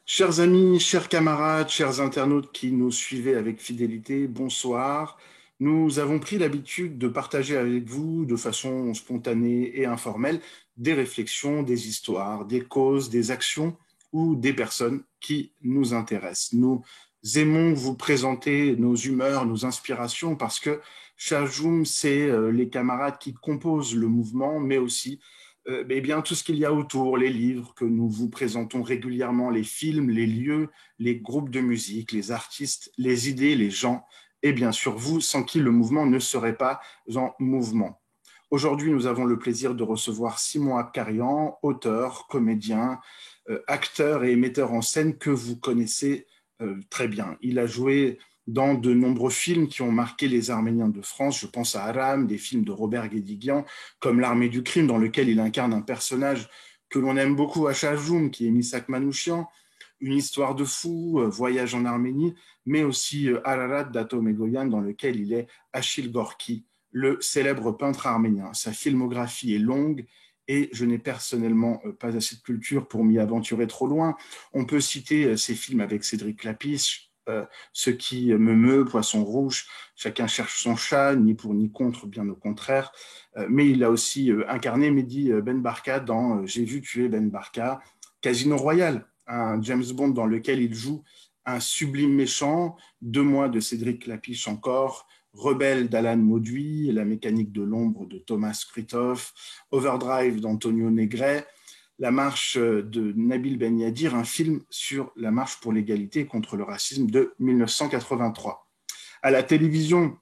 Chers amis, chers camarades, chers internautes qui nous suivez avec fidélité, bonsoir. Nous avons pris l'habitude de partager avec vous de façon spontanée et informelle des réflexions, des histoires, des causes, des actions ou des personnes qui nous intéressent. Nous aimons vous présenter nos humeurs, nos inspirations parce que Chajoum, c'est les camarades qui composent le mouvement, mais aussi eh bien, tout ce qu'il y a autour, les livres que nous vous présentons régulièrement, les films, les lieux, les groupes de musique, les artistes, les idées, les gens, et bien sûr vous, sans qui le mouvement ne serait pas en mouvement. Aujourd'hui, nous avons le plaisir de recevoir Simon Abkarian, auteur, comédien, acteur et émetteur en scène que vous connaissez très bien. Il a joué dans de nombreux films qui ont marqué les Arméniens de France. Je pense à Aram, des films de Robert Guédiguian, comme L'Armée du crime, dans lequel il incarne un personnage que l'on aime beaucoup à Chajoum, qui est Misak Manouchian, Une histoire de fou, Voyage en Arménie, mais aussi Ararat d'Atom Egoyan, dans lequel il est Achille Gorki, le célèbre peintre arménien. Sa filmographie est longue et je n'ai personnellement pas assez de culture pour m'y aventurer trop loin. On peut citer ses films avec Cédric Clapiche, Ce qui me meut, Poisson rouge, Chacun cherche son chat, ni pour ni contre, bien au contraire. Mais il a aussi incarné Mehdi Ben Barka dans J'ai vu tuer Ben Barka, Casino Royale, un James Bond dans lequel il joue un sublime méchant, Deux mois de Cédric Clapiche encore, Rebelle d'Alan Mauduit, La mécanique de l'ombre de Thomas Kritoff, Overdrive d'Antonio Negret, La marche de Nabil Ben Yadir, un film sur la marche pour l'égalité et contre le racisme de 1983. À la télévision,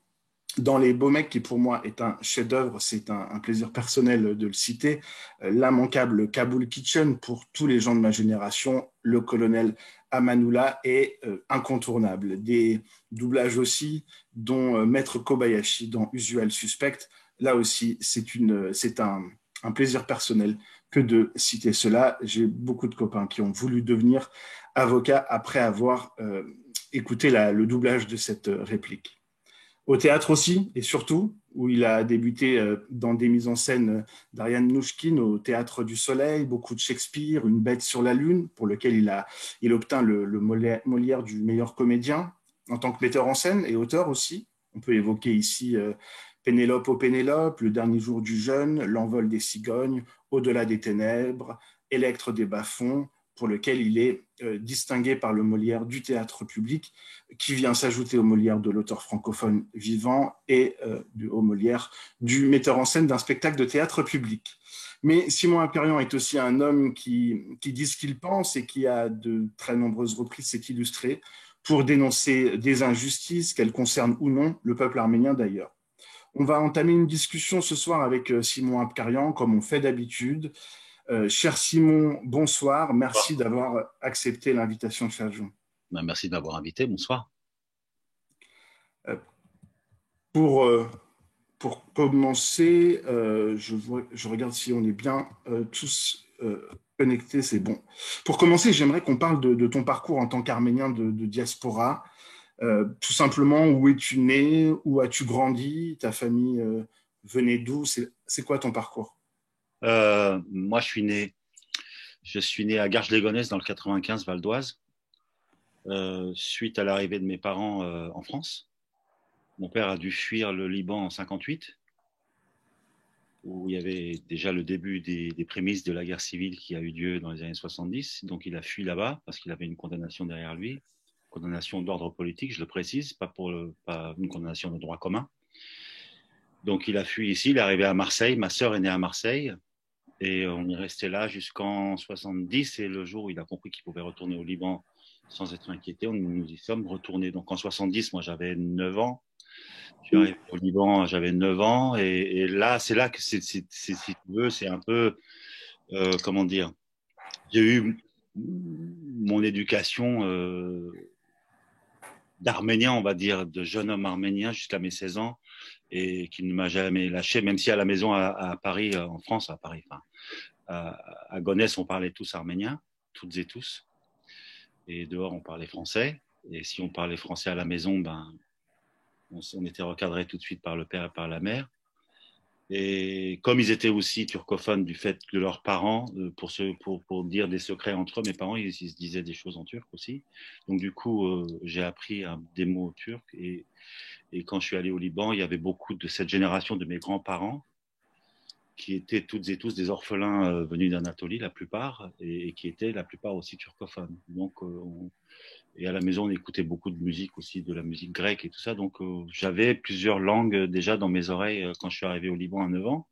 dans Les Beaux Mecs, qui pour moi est un chef-d'œuvre, c'est un plaisir personnel de le citer, l'immanquable Kaboul Kitchen pour tous les gens de ma génération, le colonel Amanoula est incontournable. Des doublages aussi, dont Maître Kobayashi dans Usual Suspect. Là aussi, c'est un plaisir personnel que de citer cela. J'ai beaucoup de copains qui ont voulu devenir avocats après avoir écouté le doublage de cette réplique. Au théâtre aussi, et surtout, où il a débuté dans des mises en scène d'Ariane Nouchkine au Théâtre du Soleil, beaucoup de Shakespeare, Une bête sur la lune, pour lequel il obtint le Molière du meilleur comédien, en tant que metteur en scène et auteur aussi. On peut évoquer ici Pénélope au Pénélope, Le dernier jour du jeune, L'envol des cigognes, Au-delà des ténèbres, Électre des bas-fonds, pour lequel il est distingué par le Molière du théâtre public, qui vient s'ajouter au Molière de l'auteur francophone vivant et au Molière du metteur en scène d'un spectacle de théâtre public. Mais Simon Aperian est aussi un homme qui dit ce qu'il pense et qui, à de très nombreuses reprises, s'est illustré pour dénoncer des injustices, qu'elles concernent ou non le peuple arménien d'ailleurs. On va entamer une discussion ce soir avec Simon Apkarian, comme on fait d'habitude. Cher Simon, bonsoir. Merci d'avoir accepté l'invitation de Chajon. Ben, merci de m'avoir invité. Bonsoir. Euh, pour, euh, pour commencer, je regarde si on est bien tous connectés, c'est bon. Pour commencer, j'aimerais qu'on parle de ton parcours en tant qu'Arménien de diaspora. Tout simplement, où es-tu né? Où as-tu grandi? Ta famille venait d'où? C'est quoi ton parcours? Moi, je suis né à Garges-les-Gonesse dans le 95 Val d'Oise, suite à l'arrivée de mes parents en France. Mon père a dû fuir le Liban en 58, où il y avait déjà le début des prémices de la guerre civile qui a eu lieu dans les années 70. Donc, il a fui là-bas parce qu'il avait une condamnation derrière lui, condamnation d'ordre politique, je le précise, pas une condamnation de droit commun. Donc, il a fui ici, il est arrivé à Marseille. Ma sœur est née à Marseille. Et on est resté là jusqu'en 70. Et le jour où il a compris qu'il pouvait retourner au Liban sans être inquiété, nous y sommes retournés. Donc en 70, moi j'avais 9 ans. Je suis arrivé au Liban, j'avais 9 ans. Et là, c'est là que, si tu veux, c'est un peu, comment dire, j'ai eu mon éducation d'Arménien, on va dire, de jeune homme arménien jusqu'à mes 16 ans et qui ne m'a jamais lâché, même si à la maison à Paris, en France, à Paris, enfin, à Gonesse, on parlait tous arménien, toutes et tous. Et dehors, on parlait français. Et si on parlait français à la maison, ben, on était recadré tout de suite par le père et par la mère. Et comme ils étaient aussi turcophones du fait que leurs parents, pour dire des secrets entre eux, mes parents, ils se disaient des choses en turc aussi. Donc du coup, j'ai appris des mots turcs. Et quand je suis allé au Liban, il y avait beaucoup de cette génération de mes grands-parents qui étaient toutes et tous des orphelins venus d'Anatolie, la plupart, et qui étaient la plupart aussi turcophones. Donc, et à la maison, on écoutait beaucoup de musique aussi, de la musique grecque et tout ça. Donc, j'avais plusieurs langues déjà dans mes oreilles quand je suis arrivé au Liban à 9 ans.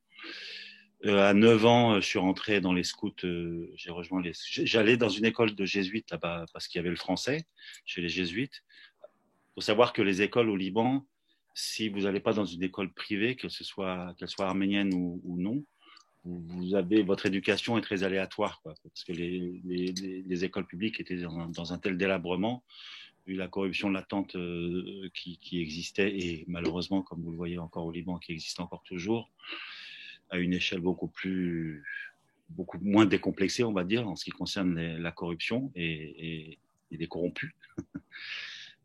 À 9 ans, je suis rentré dans les scouts. J'ai rejoint les. J'allais dans une école de jésuites là-bas parce qu'il y avait le français chez les jésuites. Il faut savoir que les écoles au Liban, si vous n'allez pas dans une école privée, qu'elle soit arménienne ou non, vous avez votre éducation est très aléatoire, quoi, parce que les écoles publiques étaient dans un tel délabrement, vu la corruption latente qui existait et malheureusement, comme vous le voyez encore au Liban, qui existe encore toujours, à une échelle beaucoup moins décomplexée, on va dire, en ce qui concerne la corruption et les corrompus.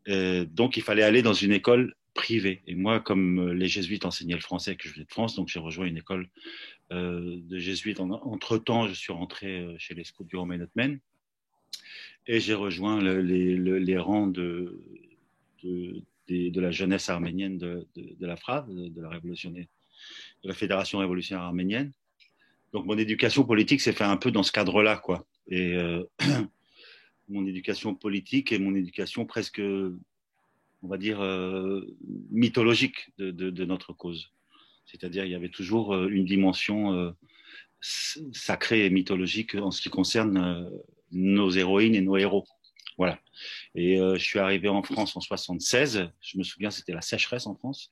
Donc, il fallait aller dans une école privée. Et moi, comme les jésuites enseignaient le français, que je venais de France, donc j'ai rejoint une école de jésuites. Entre-temps, je suis rentré chez les scouts du Romain-Notmen et j'ai rejoint les rangs de la jeunesse arménienne de la FRAV, de la Fédération révolutionnaire arménienne. Donc, mon éducation politique s'est fait un peu dans ce cadre-là, quoi. Et mon éducation politique et mon éducation presque, on va dire, mythologique de notre cause. C'est-à-dire, il y avait toujours une dimension sacrée et mythologique en ce qui concerne nos héroïnes et nos héros. Voilà. Et je suis arrivé en France en 76. Je me souviens, c'était la sécheresse en France.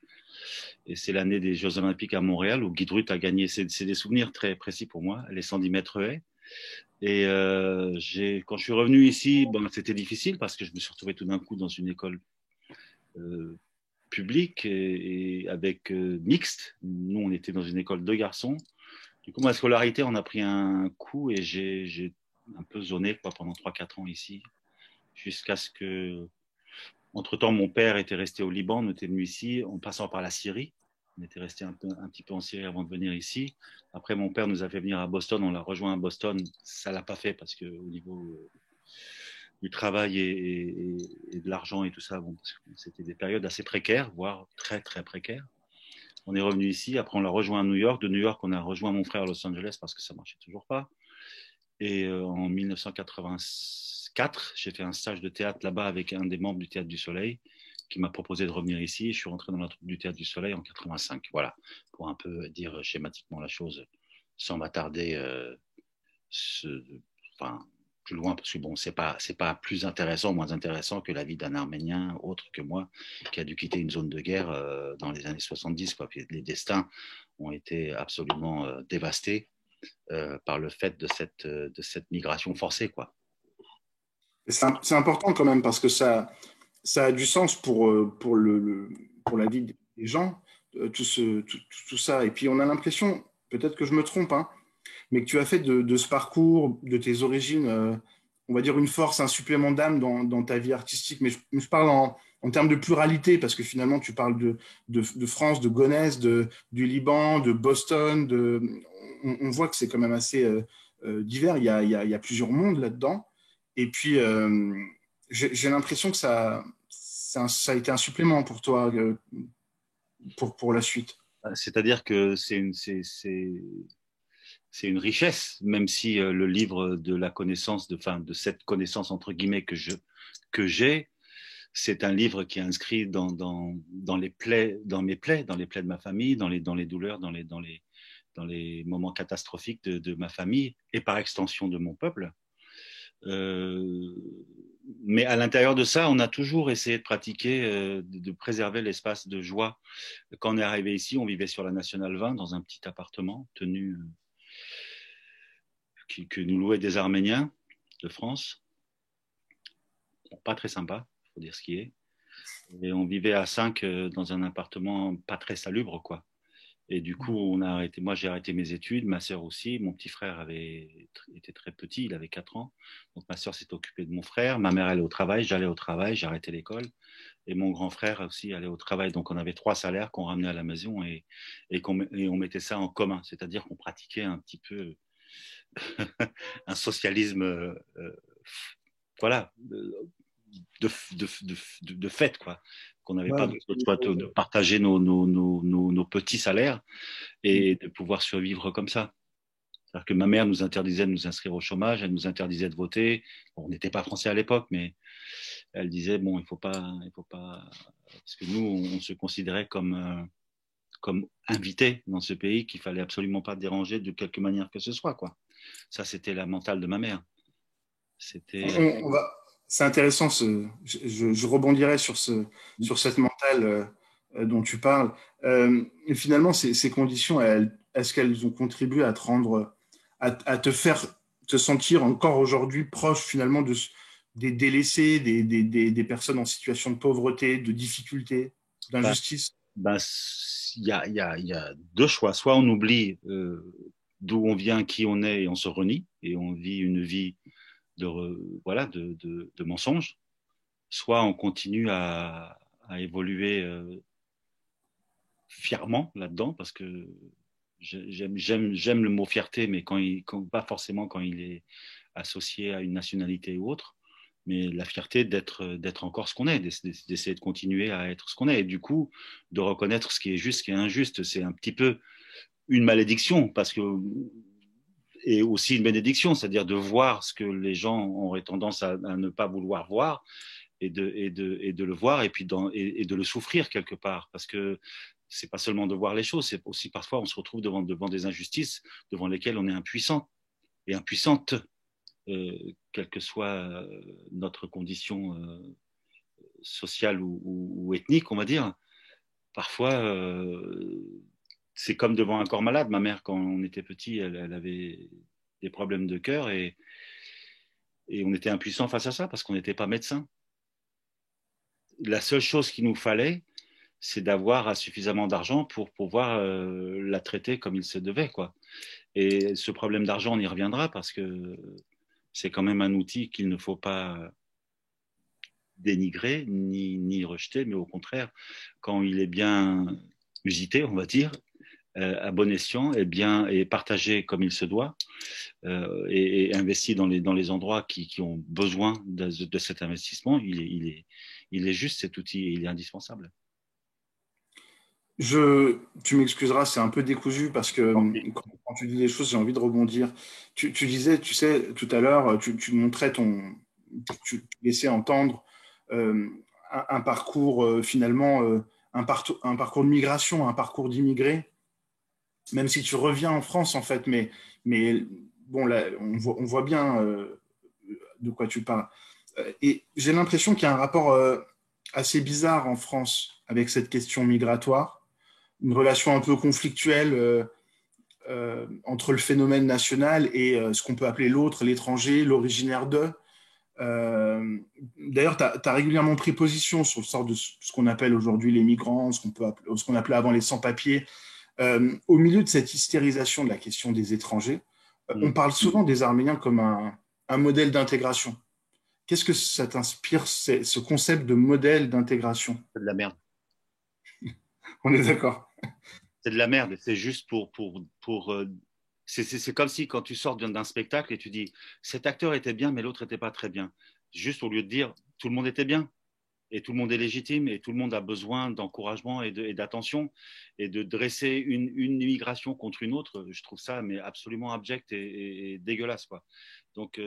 Et c'est l'année des Jeux Olympiques à Montréal où Guy Drut a gagné. C'est des souvenirs très précis pour moi, les 110 mètres haies. Et quand je suis revenu ici, bon, c'était difficile parce que je me suis retrouvé tout d'un coup dans une école euh, publique et avec mixte. Nous, on était dans une école de garçons. Du coup, ma scolarité, on a pris un coup et j'ai un peu zoné quoi, pendant 3-4 ans ici, jusqu'à ce que, entre-temps, mon père était resté au Liban, on était venu ici en passant par la Syrie. On était resté un petit peu en Syrie avant de venir ici. Après, mon père nous a fait venir à Boston, on l'a rejoint à Boston. Ça ne l'a pas fait parce qu'au niveau du travail et de l'argent et tout ça, bon, c'était des périodes assez précaires, voire très, très précaires. On est revenu ici, après on l'a rejoint à New York. De New York, on a rejoint mon frère à Los Angeles parce que ça ne marchait toujours pas. Et en 1984, j'ai fait un stage de théâtre là-bas avec un des membres du Théâtre du Soleil qui m'a proposé de revenir ici. Je suis rentré dans la troupe du Théâtre du Soleil en 85. Voilà, pour un peu dire schématiquement la chose sans m'attarder enfin, plus loin, parce que bon, c'est pas plus intéressant ou moins intéressant que la vie d'un Arménien autre que moi qui a dû quitter une zone de guerre dans les années 70. Quoi. Puis les destins ont été absolument dévastés par le fait de cette migration forcée, quoi. C'est important quand même parce que ça a du sens pour la vie des gens, tout ça. Et puis on a l'impression, peut-être que je me trompe, hein, mais que tu as fait de ce parcours, de tes origines, on va dire une force, un supplément d'âme dans ta vie artistique. Mais je parle en termes de pluralité, parce que finalement, tu parles de France, de Gonesse, du Liban, de Boston. On voit que c'est quand même assez divers. Il y a plusieurs mondes là-dedans. Et puis, j'ai l'impression que ça a été un supplément pour toi, pour la suite. C'est-à-dire que c'est une richesse, même si le livre de la connaissance, de cette connaissance entre guillemets que j'ai, c'est un livre qui est inscrit dans les plaies, dans mes plaies, dans les plaies de ma famille, dans les douleurs, dans les moments catastrophiques de ma famille et par extension de mon peuple. Euh, mais à l'intérieur de ça, on a toujours essayé de pratiquer, de préserver l'espace de joie. Quand on est arrivé ici, on vivait sur la Nationale 20 dans un petit appartement tenu que nous louaient des Arméniens de France. Bon, pas très sympa, il faut dire ce qui est. Et on vivait à 5 dans un appartement pas très salubre, quoi. Et du coup, on a arrêté. Moi, j'ai arrêté mes études, ma sœur aussi. Mon petit frère était très petit, il avait 4 ans. Donc, ma sœur s'est occupée de mon frère. Ma mère allait au travail, j'allais au travail, j'ai arrêté l'école. Et mon grand frère aussi allait au travail. Donc, on avait 3 salaires qu'on ramenait à la maison et on mettait ça en commun. C'est-à-dire qu'on pratiquait un petit peu un socialisme, voilà, de fait, quoi. Qu'on n'avait pas Ouais, d'autre choix de partager nos petits salaires et de pouvoir survivre comme ça. C'est-à-dire que ma mère nous interdisait de nous inscrire au chômage, elle nous interdisait de voter. Bon, on n'était pas français à l'époque, mais elle disait bon, il faut pas, parce que nous, on se considérait comme invités dans ce pays, qu'il fallait absolument pas déranger de quelque manière que ce soit, quoi. Ça, c'était la mentale de ma mère. C'était on va... C'est intéressant, je rebondirai sur, sur cette mentale dont tu parles. Et finalement, ces conditions, est-ce qu'elles ont contribué à te rendre, à te faire te sentir encore aujourd'hui proche finalement des délaissés, des personnes en situation de pauvreté, de difficulté, ben, d'injustice? ben, il y a deux choix. Soit on oublie d'où on vient, qui on est, et on se renie, et on vit une vie voilà, de mensonges. Soit on continue à évoluer fièrement là-dedans, parce que j'aime le mot fierté, mais pas forcément quand il est associé à une nationalité ou autre, mais la fierté d'être encore ce qu'on est, d'essayer de continuer à être ce qu'on est, et du coup, de reconnaître ce qui est juste, ce qui est injuste. C'est un petit peu une malédiction, parce que et aussi une bénédiction, c'est-à-dire de voir ce que les gens auraient tendance à ne pas vouloir voir et de le voir et de le souffrir quelque part, parce que c'est pas seulement de voir les choses, c'est aussi parfois on se retrouve devant des injustices devant lesquelles on est impuissant et impuissante, quelle que soit notre condition sociale ou ethnique, on va dire. Parfois, c'est comme devant un corps malade. Ma mère, quand on était petit, elle avait des problèmes de cœur et on était impuissant face à ça parce qu'on n'était pas médecin. La seule chose qu'il nous fallait, c'est d'avoir suffisamment d'argent pour pouvoir la traiter comme il se devait, quoi. Et ce problème d'argent, on y reviendra parce que c'est quand même un outil qu'il ne faut pas dénigrer ni rejeter, mais au contraire, quand il est bien usité, on va dire, à bon escient et bien et partagé comme il se doit et investi dans les endroits qui ont besoin de cet investissement, il est juste cet outil, il est indispensable. Tu m'excuseras, c'est un peu décousu parce que quand tu dis les choses, j'ai envie de rebondir. Tu disais, tu sais, tout à l'heure, tu montrais tu laissais entendre euh, un parcours finalement, un parcours de migration, un parcours d'immigré, même si tu reviens en France en fait, mais bon, là, on voit bien de quoi tu parles. Et j'ai l'impression qu'il y a un rapport assez bizarre en France avec cette question migratoire, une relation un peu conflictuelle entre le phénomène national et ce qu'on peut appeler l'autre, l'étranger, l'originaire d'eux. D'ailleurs, tu as régulièrement pris position sur le sort de ce qu'on appelle aujourd'hui les migrants, ce qu'on appelait avant les sans-papiers. Au milieu de cette hystérisation de la question des étrangers, on Mm. parle souvent des Arméniens comme un modèle d'intégration. Qu'est-ce que ça t'inspire, ce concept de modèle d'intégration? C'est de la merde. On est d'accord. C'est de la merde. C'est juste c'est comme si quand tu sors d'un spectacle et tu dis cet acteur était bien, mais l'autre était pas très bien. Juste au lieu de dire tout le monde était bien et tout le monde est légitime et tout le monde a besoin d'encouragement et d'attention et de dresser une immigration contre une autre, je trouve ça mais absolument abject et dégueulasse, quoi. Donc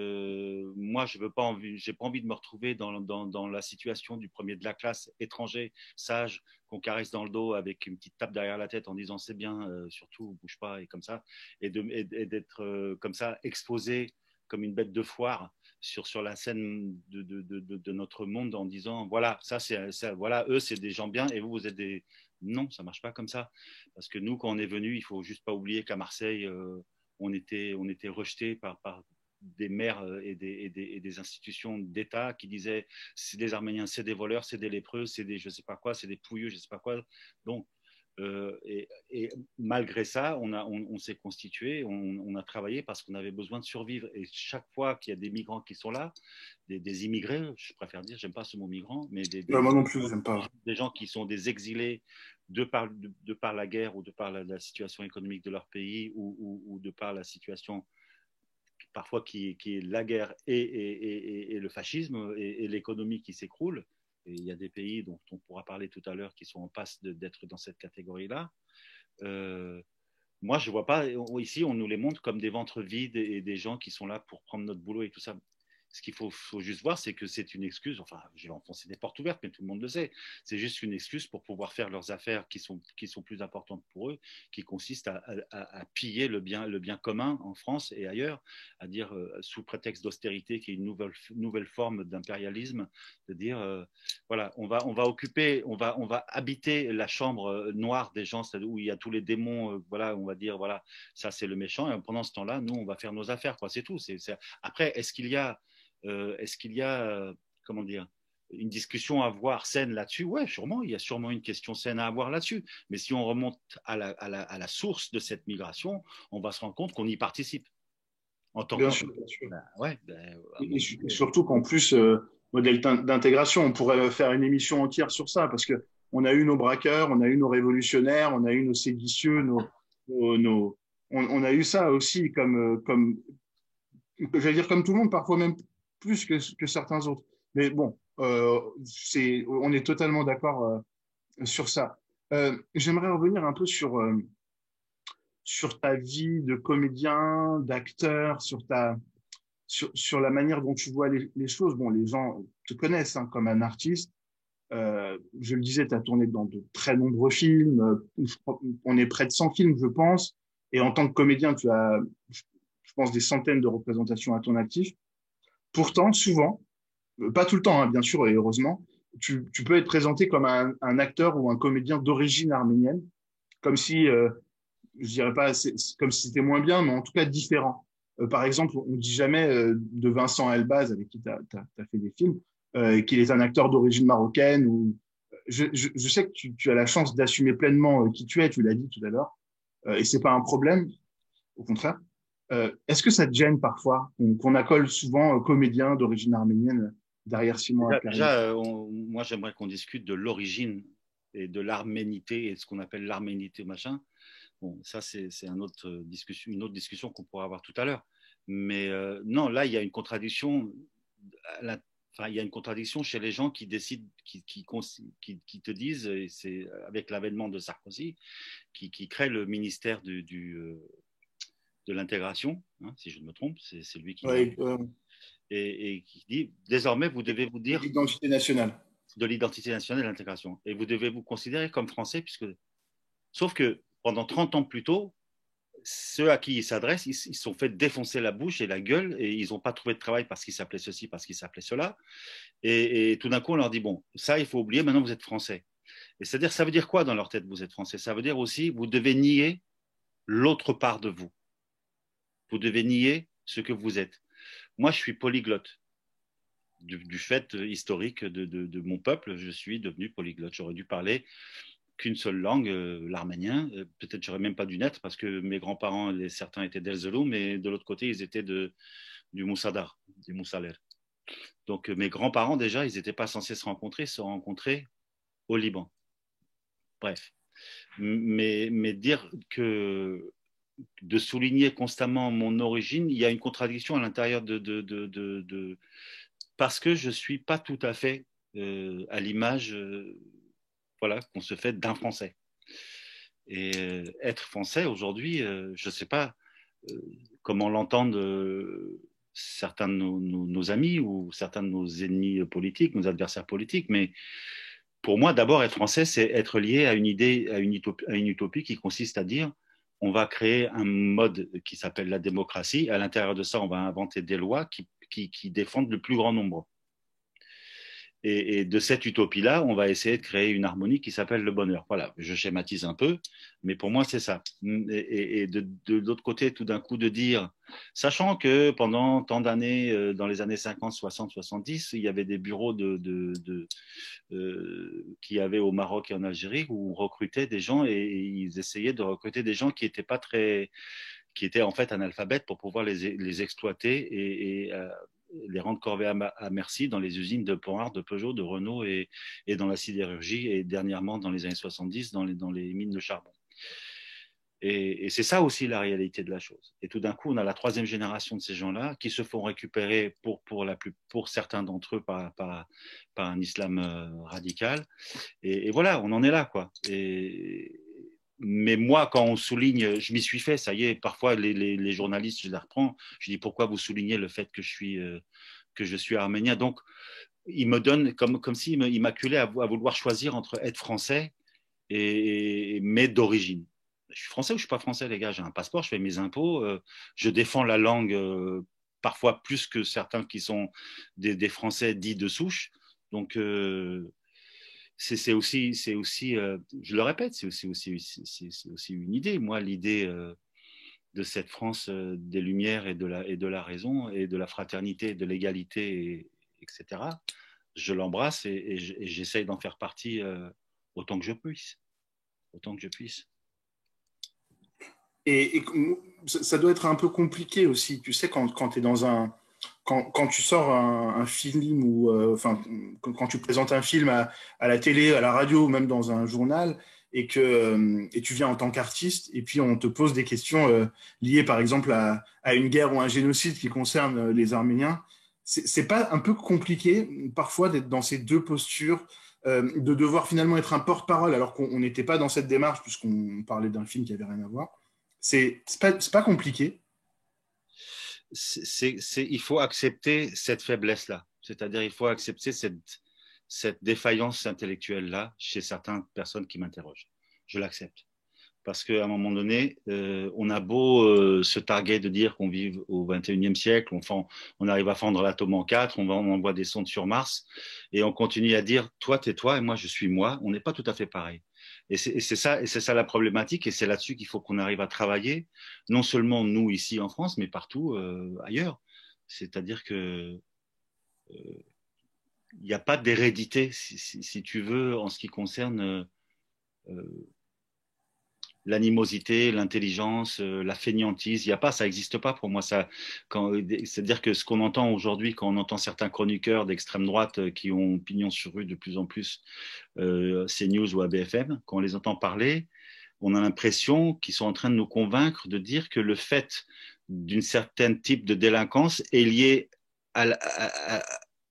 moi je veux pas envie, j'ai pas envie de me retrouver dans la situation du premier de la classe étranger sage qu'on caresse dans le dos avec une petite tape derrière la tête en disant c'est bien, surtout bouge pas et comme ça et d'être comme ça exposé comme une bête de foire sur la scène de notre monde en disant voilà, voilà, eux, c'est des gens bien et vous, vous êtes des. Non, ça marche pas comme ça. Parce que nous, quand on est venu, il faut juste pas oublier qu'à Marseille, on était rejetés par des maires et des institutions d'État qui disaient les Arméniens, c'est des voleurs, c'est des lépreux, c'est des je sais pas quoi, c'est des pouilleux, je sais pas quoi. Donc, Et malgré ça, on s'est constitué, on a travaillé parce qu'on avait besoin de survivre. Et chaque fois qu'il y a des migrants qui sont là, des immigrés, je préfère dire, j'aime pas ce mot migrant, mais Moi non plus, j'aime pas. des gens qui sont des exilés de par la guerre ou de par la situation économique de leur pays ou de par la situation parfois qui est la guerre et le fascisme et l'économie qui s'écroule. Et il y a des pays dont on pourra parler tout à l'heure qui sont en passe d'être dans cette catégorie-là. Moi, je ne vois pas, ici, on nous les montre comme des ventres vides et des gens qui sont là pour prendre notre boulot et tout ça. Ce qu'il faut juste voir, c'est que c'est une excuse, enfin, je vais enfoncer des portes ouvertes, mais tout le monde le sait, c'est juste une excuse pour pouvoir faire leurs affaires qui sont plus importantes pour eux, qui consistent à piller le bien commun en France et ailleurs, à dire, sous prétexte d'austérité, qui est une nouvelle forme d'impérialisme, de dire, voilà, on va habiter la chambre noire des gens, où il y a tous les démons, voilà, on va dire, voilà, ça c'est le méchant, et pendant ce temps-là, nous, on va faire nos affaires, quoi, c'est tout. Après, est-ce qu'il y a comment dire, une discussion à avoir saine là-dessus? Ouais, sûrement, il y a sûrement une question saine à avoir là-dessus. Mais si on remonte à la source de cette migration, on va se rendre compte qu'on y participe. En tant Bien que... sûr, bien sûr. Ben, ouais, ben, Et surtout qu'en plus, modèle d'intégration, on pourrait faire une émission entière sur ça, parce que on a eu nos braqueurs, on a eu nos révolutionnaires, on a eu nos séditieux, on a eu ça aussi j'allais dire comme tout le monde, parfois même plus que certains autres. Mais bon, on est totalement d'accord sur ça. J'aimerais revenir un peu sur ta vie de comédien, d'acteur, sur la manière dont tu vois les choses. Bon, les gens te connaissent hein, comme un artiste. Je le disais, tu as tourné dans de très nombreux films. On est près de 100 films, je pense. Et en tant que comédien, tu as, je pense, des centaines de représentations à ton actif. Pourtant, souvent, pas tout le temps, hein, bien sûr, et heureusement, tu peux être présenté comme un acteur ou un comédien d'origine arménienne, comme si, je dirais pas, comme si c'était moins bien, mais en tout cas différent. Par exemple, on ne dit jamais de Vincent Elbaz, avec qui tu as fait des films, qu'il est un acteur d'origine marocaine. Je sais que tu as la chance d'assumer pleinement qui tu es, tu l'as dit tout à l'heure, et c'est pas un problème, au contraire. Est-ce que ça te gêne parfois qu'on accole souvent comédien d'origine arménienne derrière Simon Abkarian? moi, j'aimerais qu'on discute de l'origine et de l'arménité et ce qu'on appelle l'arménité machin. Bon, ça, c'est une autre discussion qu'on pourra avoir tout à l'heure. Mais non, là, il y a une contradiction. Enfin, il y a une contradiction chez les gens qui décident, qui te disent, et c'est avec l'avènement de Sarkozy, qui crée le ministère de l'intégration, hein, si je ne me trompe, c'est lui qui l'a, Ouais, et qui dit désormais vous devez vous dire l'identité nationale. de l'identité nationale et de l'intégration, et vous devez vous considérer comme français, sauf que pendant 30 ans plus tôt, ceux à qui ils s'adressent, ils se sont fait défoncer la bouche et la gueule et ils n'ont pas trouvé de travail parce qu'ils s'appelaient ceci, parce qu'ils s'appelaient cela. Et tout d'un coup, on leur dit, bon, ça, il faut oublier, maintenant vous êtes français. Et c'est-à-dire, ça veut dire quoi dans leur tête, vous êtes français? Ça veut dire aussi, vous devez nier l'autre part de vous. Vous devez nier ce que vous êtes. Moi, je suis polyglotte. Du fait historique de mon peuple, je suis devenu polyglotte. J'aurais dû parler qu'une seule langue, l'arménien. Peut-être j'aurais même pas dû naître parce que mes grands-parents, certains étaient d'Elzelou, mais de l'autre côté, ils étaient du Moussadar, du Moussaler. Donc mes grands-parents, déjà, ils n'étaient pas censés se rencontrer au Liban. Bref. Mais dire que de souligner constamment mon origine, il y a une contradiction à l'intérieur parce que je ne suis pas tout à fait à l'image voilà, qu'on se fait d'un Français. Et être Français aujourd'hui, je ne sais pas comment l'entendent certains de nos amis ou certains de nos ennemis politiques, nos adversaires politiques, mais pour moi, d'abord, être Français, c'est être lié à une idée, à une utopie qui consiste à dire on va créer un mode qui s'appelle la démocratie. À l'intérieur de ça, on va inventer des lois qui défendent le plus grand nombre. Et de cette utopie-là, on va essayer de créer une harmonie qui s'appelle le bonheur. Voilà, je schématise un peu, mais pour moi, c'est ça. Et de l'autre côté, tout d'un coup, de dire, sachant que pendant tant d'années, dans les années 50, 60, 70, il y avait des bureaux qu'il y avait au Maroc et en Algérie où on recrutait des gens et ils essayaient de recruter des gens qui étaient pas très, qui étaient en fait analphabètes pour pouvoir les exploiter et les rendre corvée à merci dans les usines de Panhard, de Peugeot, de Renault et dans la sidérurgie et dernièrement dans les années 70 dans les mines de charbon. Et c'est ça aussi la réalité de la chose. Et tout d'un coup, on a la troisième génération de ces gens-là qui se font récupérer pour certains d'entre eux par un islam radical. Et voilà, on en est là, quoi. Mais moi, quand on souligne, je m'y suis fait, ça y est, parfois les journalistes, je les reprends, je dis pourquoi vous soulignez le fait que je suis arménien. Donc, ils me donnent comme s'ils m'acculaient à vouloir choisir entre être français mais d'origine. Je suis français ou je suis pas français, les gars? J'ai un passeport, je fais mes impôts, je défends la langue parfois plus que certains qui sont des Français dits de souche. Donc, c'est aussi, je le répète, c'est aussi une idée. Moi, l'idée de cette France des Lumières et de la raison et de la fraternité, de l'égalité, etc. Je l'embrasse et j'essaye d'en faire partie autant que je puisse. Autant que je puisse. Et ça doit être un peu compliqué aussi, tu sais, quand tu es dans un... Quand tu sors un film ou enfin quand tu présentes un film à la télé, à la radio, ou même dans un journal, et tu viens en tant qu'artiste, et puis on te pose des questions liées par exemple à une guerre ou un génocide qui concerne les Arméniens, c'est pas un peu compliqué parfois d'être dans ces deux postures, de devoir finalement être un porte-parole alors qu'on n'était pas dans cette démarche puisqu'on parlait d'un film qui avait rien à voir. C'est pas compliqué. Il faut accepter cette faiblesse-là. C'est-à-dire, il faut accepter cette défaillance intellectuelle-là chez certaines personnes qui m'interrogent. Je l'accepte. Parce qu'à un moment donné, on a beau se targuer de dire qu'on vit au XXIe siècle, on arrive à fendre l'atome en quatre, on envoie des sondes sur Mars, et on continue à dire toi, t'es toi, et moi, je suis moi. On n'est pas tout à fait pareil. Et c'est ça la problématique, et c'est là-dessus qu'il faut qu'on arrive à travailler, non seulement nous ici en France, mais partout ailleurs. C'est-à-dire que il n'y a pas d'hérédité, si tu veux, en ce qui concerne l'animosité, l'intelligence, la fainéantise. Il n'y a pas, ça n'existe pas pour moi. C'est-à-dire que ce qu'on entend aujourd'hui, quand on entend certains chroniqueurs d'extrême droite qui ont pignon sur rue de plus en plus, CNews ou ABFM, quand on les entend parler, on a l'impression qu'ils sont en train de nous convaincre de dire que le fait d'une certaine type de délinquance est lié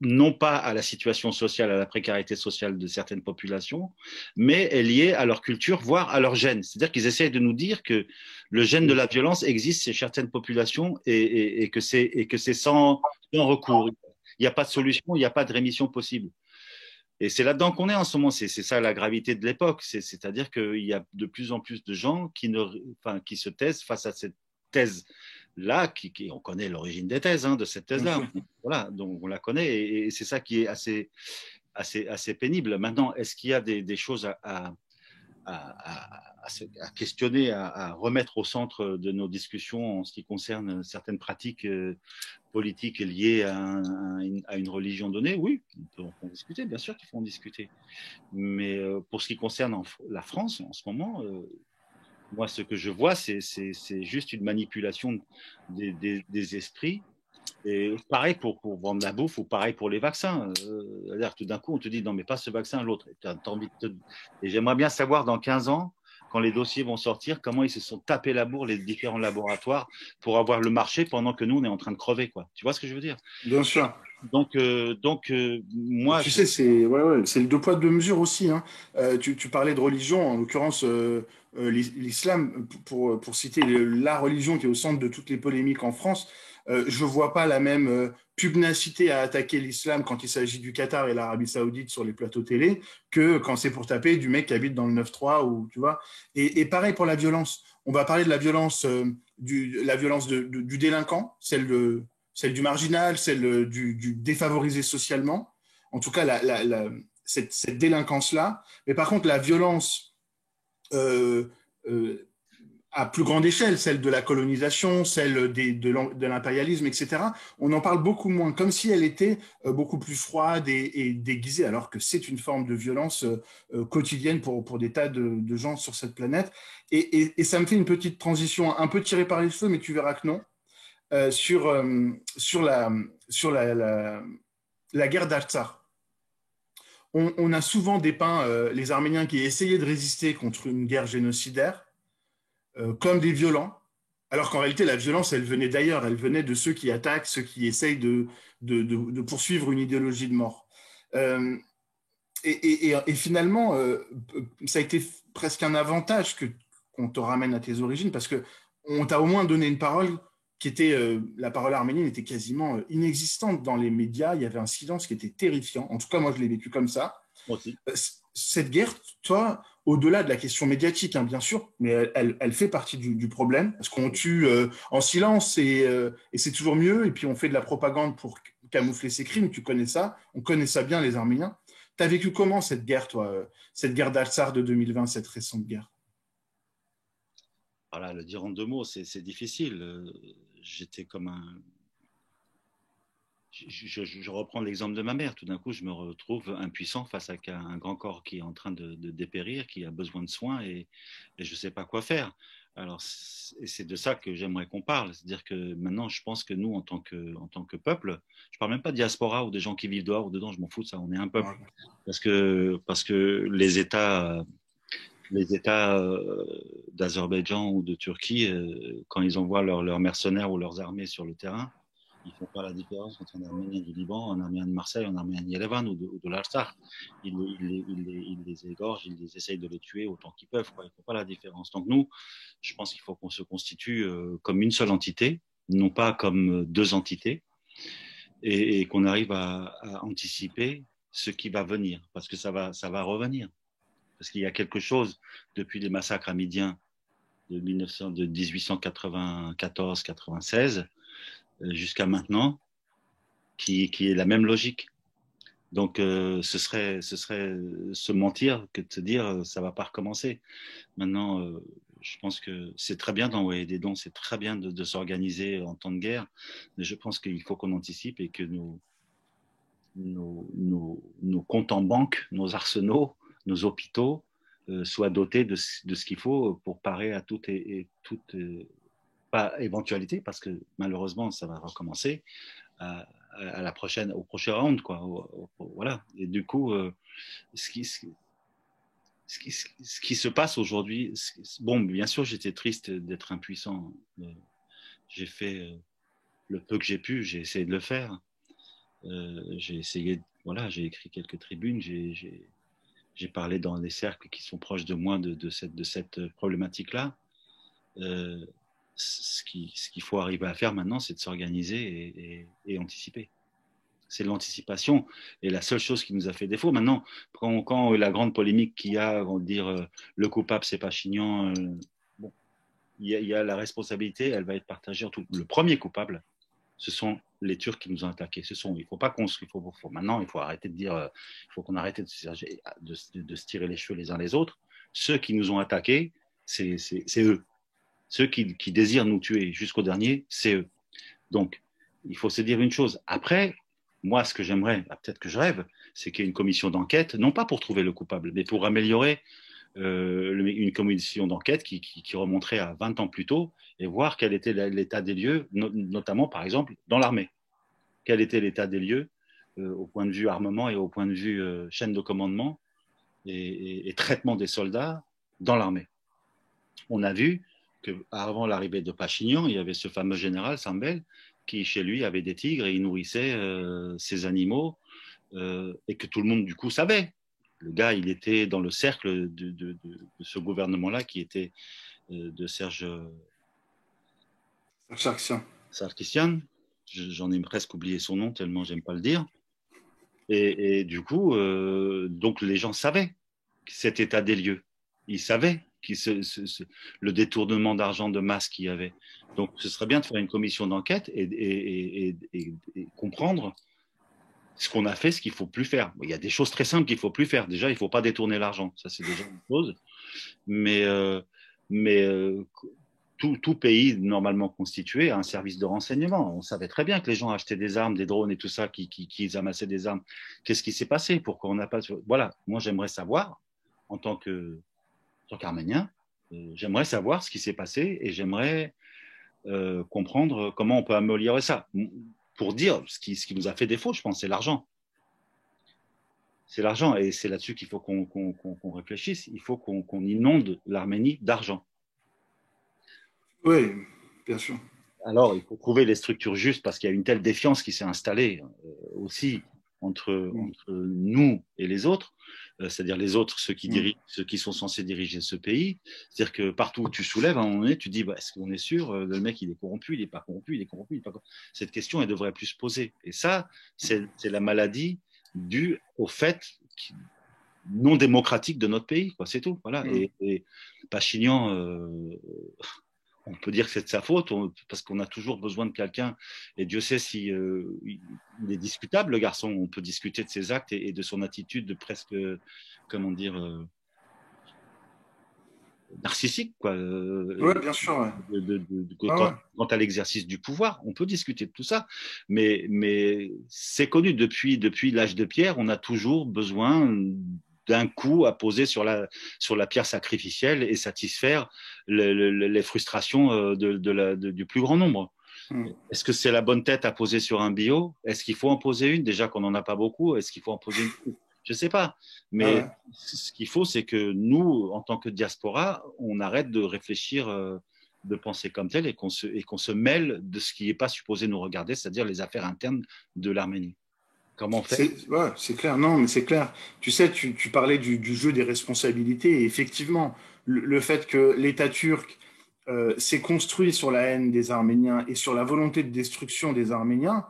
non pas à la situation sociale, à la précarité sociale de certaines populations, mais est liée à leur culture, voire à leur gène. C'est-à-dire qu'ils essayent de nous dire que le gène de la violence existe chez certaines populations et que c'est sans recours. Il n'y a pas de solution, il n'y a pas de rémission possible. Et c'est là-dedans qu'on est en ce moment. C'est ça la gravité de l'époque. C'est-à-dire qu'il y a de plus en plus de gens qui se taisent face à cette thèse-là, on connaît l'origine des thèses, de cette thèse-là. Voilà, donc on la connaît et c'est ça qui est assez pénible. Maintenant, est-ce qu'il y a des choses à questionner, à remettre au centre de nos discussions en ce qui concerne certaines pratiques politiques liées à une religion donnée? Oui, on peut en discuter, bien sûr qu'il faut en discuter. Mais pour ce qui concerne la France, en ce moment, moi, ce que je vois, c'est juste une manipulation des esprits. Et pareil pour vendre la bouffe ou pareil pour les vaccins. Tout d'un coup, on te dit non, mais pas ce vaccin, l'autre. Et j'aimerais bien savoir dans 15 ans, quand les dossiers vont sortir, comment ils se sont tapés la bourre, les différents laboratoires, pour avoir le marché pendant que nous, on est en train de crever, quoi. Tu vois ce que je veux dire? Bien sûr. Donc moi. Tu sais, c'est le deux poids, deux mesures aussi. Hein. Tu parlais de religion, en l'occurrence l'islam, pour citer la religion qui est au centre de toutes les polémiques en France. Je ne vois pas la même pugnacité à attaquer l'islam quand il s'agit du Qatar et l'Arabie Saoudite sur les plateaux télé que quand c'est pour taper du mec qui habite dans le 9-3 ou tu vois. Et pareil pour la violence. On va parler de la violence, la violence du délinquant, celle du marginal, celle du défavorisé socialement. en tout cas cette délinquance-là. Mais par contre, la violence euh, euh, à plus grande échelle, celle de la colonisation, celle de l'impérialisme, etc., on en parle beaucoup moins, comme si elle était beaucoup plus froide et déguisée, alors que c'est une forme de violence quotidienne pour des tas de gens sur cette planète. Et ça me fait une petite transition un peu tirée par les cheveux, mais tu verras que non, sur la guerre d'Artsakh. On a souvent dépeint les Arméniens qui essayaient de résister contre une guerre génocidaire comme des violents, alors qu'en réalité, la violence, elle venait d'ailleurs, elle venait de ceux qui attaquent, ceux qui essayent de poursuivre une idéologie de mort. Euh, et finalement, ça a été presque un avantage qu'on te ramène à tes origines, parce qu'on t'a au moins donné une parole qui était, la parole arménienne était quasiment inexistante dans les médias, il y avait un silence qui était terrifiant, en tout cas moi je l'ai vécu comme ça. Moi aussi. Cette guerre, toi, au-delà de la question médiatique, hein, bien sûr, mais elle fait partie du problème, parce qu'on tue en silence et c'est toujours mieux, et puis on fait de la propagande pour camoufler ses crimes, tu connais ça, on connaît ça bien les Arméniens. Tu as vécu comment cette guerre, toi, cette guerre d'Artsakh de 2020, cette récente guerre? Voilà, le dire en deux mots, c'est difficile. J'étais comme un. Je reprends l'exemple de ma mère. Tout d'un coup, je me retrouve impuissant face à un grand corps qui est en train de dépérir, qui a besoin de soins et je ne sais pas quoi faire. Alors, c'est de ça que j'aimerais qu'on parle. C'est-à-dire que maintenant, je pense que nous, en tant que peuple, je ne parle même pas de diaspora ou des gens qui vivent dehors ou dedans, je m'en fous de ça, on est un peuple. Parce que les États d'Azerbaïdjan ou de Turquie, quand ils envoient leurs mercenaires ou leurs armées sur le terrain, ils ne font pas la différence entre un Arménien du Liban, un Arménien de Marseille, un Arménien de Yerevan ou de l'Artsakh. Ils les égorgent, ils essayent de les tuer autant qu'ils peuvent. Quoi. Ils ne font pas la différence. Donc nous, je pense qu'il faut qu'on se constitue comme une seule entité, non pas comme deux entités, et qu'on arrive à anticiper ce qui va venir, parce que ça va revenir. Parce qu'il y a quelque chose depuis les massacres hamidiens de 1894-96 jusqu'à maintenant qui est la même logique. Donc, ce serait se mentir que de se dire ça va pas recommencer. Maintenant, je pense que c'est très bien d'envoyer des dons, c'est très bien de s'organiser en temps de guerre, mais je pense qu'il faut qu'on anticipe et que nos comptes en banque, nos arsenaux, nos hôpitaux soient dotés de ce qu'il faut pour parer à toute pas éventualité, parce que malheureusement, ça va recommencer à au prochain round, quoi. Voilà. Et du coup, ce qui se passe aujourd'hui, bon, bien sûr, j'étais triste d'être impuissant. J'ai fait le peu que j'ai pu, j'ai essayé de le faire. J'ai essayé, voilà, j'ai écrit quelques tribunes, j'ai parlé dans les cercles qui sont proches de moi de cette problématique-là. Ce qu'il faut arriver à faire maintenant, c'est de s'organiser et anticiper. C'est l'anticipation. Et la seule chose qui nous a fait défaut, maintenant, quand la grande polémique qu'il y a, on dire le coupable, c'est Pachinian, bon, il y a la responsabilité, elle va être partagée en tout. Le premier coupable, ce sont les Turcs qui nous ont attaqués. Il faut pas maintenant, il faut arrêter de dire, il faut qu'on arrête de se tirer les cheveux les uns les autres. Ceux qui nous ont attaqués, c'est eux. Ceux qui désirent nous tuer jusqu'au dernier, c'est eux. Donc, il faut se dire une chose. Après, moi, ce que j'aimerais, peut-être que je rêve, c'est qu'il y ait une commission d'enquête, non pas pour trouver le coupable, mais pour améliorer une commission d'enquête qui remonterait à 20 ans plus tôt et voir quel était l'état des lieux, notamment, par exemple, dans l'armée. Quel était l'état des lieux au point de vue armement et au point de vue chaîne de commandement et traitement des soldats dans l'armée. On a vu qu'avant l'arrivée de Pachinian, il y avait ce fameux général Sambel qui, chez lui, avait des tigres et il nourrissait ces animaux et que tout le monde, du coup, savait. Le gars, il était dans le cercle de ce gouvernement-là qui était de Serge Sarkisian. J'en ai presque oublié son nom tellement j'aime pas le dire. Et du coup, donc les gens savaient cet état des lieux. Ils savaient le détournement d'argent de masse qu'il y avait. Donc, ce serait bien de faire une commission d'enquête et comprendre ce qu'on a fait, ce qu'il ne faut plus faire. Il y a des choses très simples qu'il ne faut plus faire. Déjà, il ne faut pas détourner l'argent. Ça, c'est déjà une chose. Mais, tout pays normalement constitué a un service de renseignement. On savait très bien que les gens achetaient des armes, des drones et tout ça, qu'ils amassaient des armes. Qu'est-ce qui s'est passé? Pourquoi on n'a pas... Voilà, moi j'aimerais savoir, en tant qu'Arménien, j'aimerais savoir ce qui s'est passé et j'aimerais comprendre comment on peut améliorer ça. Pour dire ce qui nous a fait défaut, je pense, c'est l'argent. C'est l'argent et c'est là-dessus qu'il faut qu'on réfléchisse. Il faut qu'on inonde l'Arménie d'argent. Oui, bien sûr. Alors, il faut trouver les structures justes parce qu'il y a une telle défiance qui s'est installée aussi entre nous et les autres, c'est-à-dire les autres, ceux qui sont censés diriger ce pays. C'est-à-dire que partout où tu soulèves, à un moment donné, tu dis, bah, est-ce qu'on est sûr, le mec, il est corrompu, il n'est pas corrompu, il est corrompu, il n'est pas corrompu. Cette question, elle devrait plus se poser. Et ça, c'est la maladie due au fait non démocratique de notre pays, quoi. C'est tout. Voilà. Et Pachinian, on peut dire que c'est de sa faute, parce qu'on a toujours besoin de quelqu'un. Et Dieu sait si il est discutable, le garçon. On peut discuter de ses actes et de son attitude de presque, comment dire, narcissique, quoi. Oui, bien sûr. Ouais. Quant à l'exercice du pouvoir, on peut discuter de tout ça. Mais c'est connu depuis l'âge de pierre, on a toujours besoin d'un coup à poser sur la pierre sacrificielle et satisfaire les frustrations du plus grand nombre. Est-ce que c'est la bonne tête à poser sur un bio? Est-ce qu'il faut en poser une? Déjà qu'on n'en a pas beaucoup, est-ce qu'il faut en poser une? Je ne sais pas. Mais ce qu'il faut, c'est que nous, en tant que diaspora, on arrête de réfléchir, de penser comme tel et qu'on se mêle de ce qui n'est pas supposé nous regarder, c'est-à-dire les affaires internes de l'Arménie. Comment faire? C'est clair, non, mais c'est clair. Tu sais, tu parlais du jeu des responsabilités, et effectivement, le fait que l'État turc s'est construit sur la haine des Arméniens et sur la volonté de destruction des Arméniens,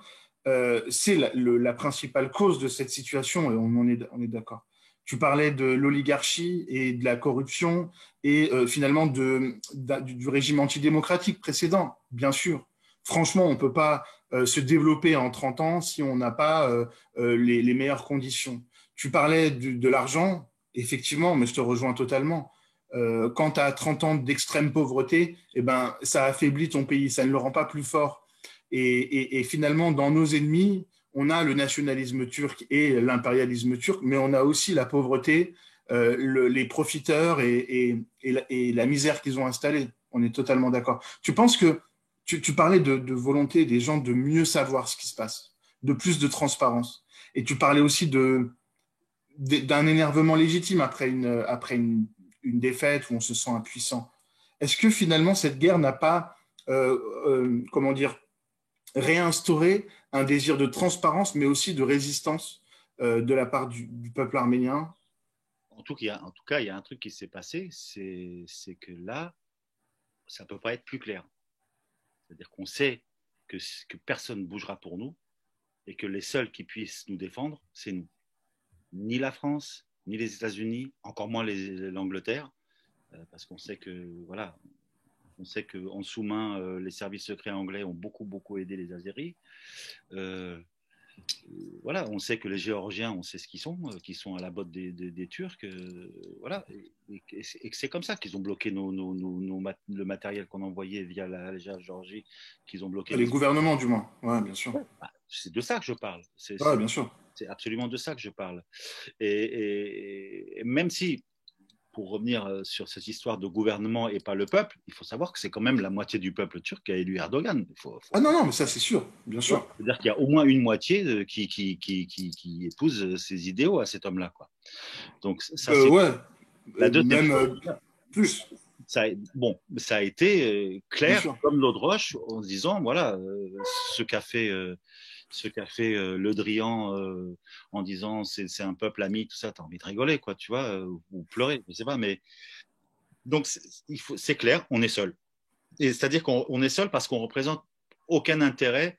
c'est la principale cause de cette situation, et on est d'accord. Tu parlais de l'oligarchie et de la corruption, et finalement du régime antidémocratique précédent, bien sûr. Franchement, on ne peut pas se développer en 30 ans si on n'a pas les meilleures conditions. Tu parlais de l'argent, effectivement, mais je te rejoins totalement. Quand tu as 30 ans d'extrême pauvreté, eh ben, ça affaiblit ton pays, ça ne le rend pas plus fort. Et finalement, dans nos ennemis, on a le nationalisme turc et l'impérialisme turc, mais on a aussi la pauvreté, les profiteurs et la misère qu'ils ont installée. On est totalement d'accord. Tu penses que tu parlais de volonté des gens de mieux savoir ce qui se passe, de plus de transparence. Et tu parlais aussi d'un énervement légitime après une défaite où on se sent impuissant. Est-ce que finalement cette guerre n'a pas, comment dire, réinstauré un désir de transparence, mais aussi de résistance de la part du peuple arménien? En tout cas, il y a un truc qui s'est passé, c'est que là, ça ne peut pas être plus clair. C'est-à-dire qu'on sait que personne ne bougera pour nous et que les seuls qui puissent nous défendre, c'est nous. Ni la France, ni les États-Unis, encore moins l'Angleterre, parce qu'on sait que, voilà, on sait qu'en sous-main, les services secrets anglais ont beaucoup aidé les Azéris. Voilà, on sait que les Géorgiens, on sait ce qu'ils sont à la botte des Turcs, voilà, et que c'est comme ça qu'ils ont bloqué le matériel qu'on envoyait via la Géorgie, qu'ils ont bloqué. Les gouvernements, du moins, ouais, bien sûr. C'est de ça que je parle. Ouais, bien sûr. C'est absolument de ça que je parle. Et même si, pour revenir sur cette histoire de gouvernement et pas le peuple, il faut savoir que c'est quand même la moitié du peuple turc qui a élu Erdogan. Ah non, mais ça c'est sûr, bien sûr. C'est-à-dire qu'il y a au moins une moitié qui épouse ses idéaux à cet homme-là, quoi. Donc ça, c'est ouais, la deuxième même plus. Ça a été clair comme l'eau de roche en se disant, voilà, ce qu'a fait Le Drian en disant c'est un peuple ami, tout ça, t'as envie de rigoler, quoi, tu vois, ou pleurer, je sais pas, mais donc c'est clair, on est seul. Et c'est-à-dire qu'on est seul parce qu'on représente aucun intérêt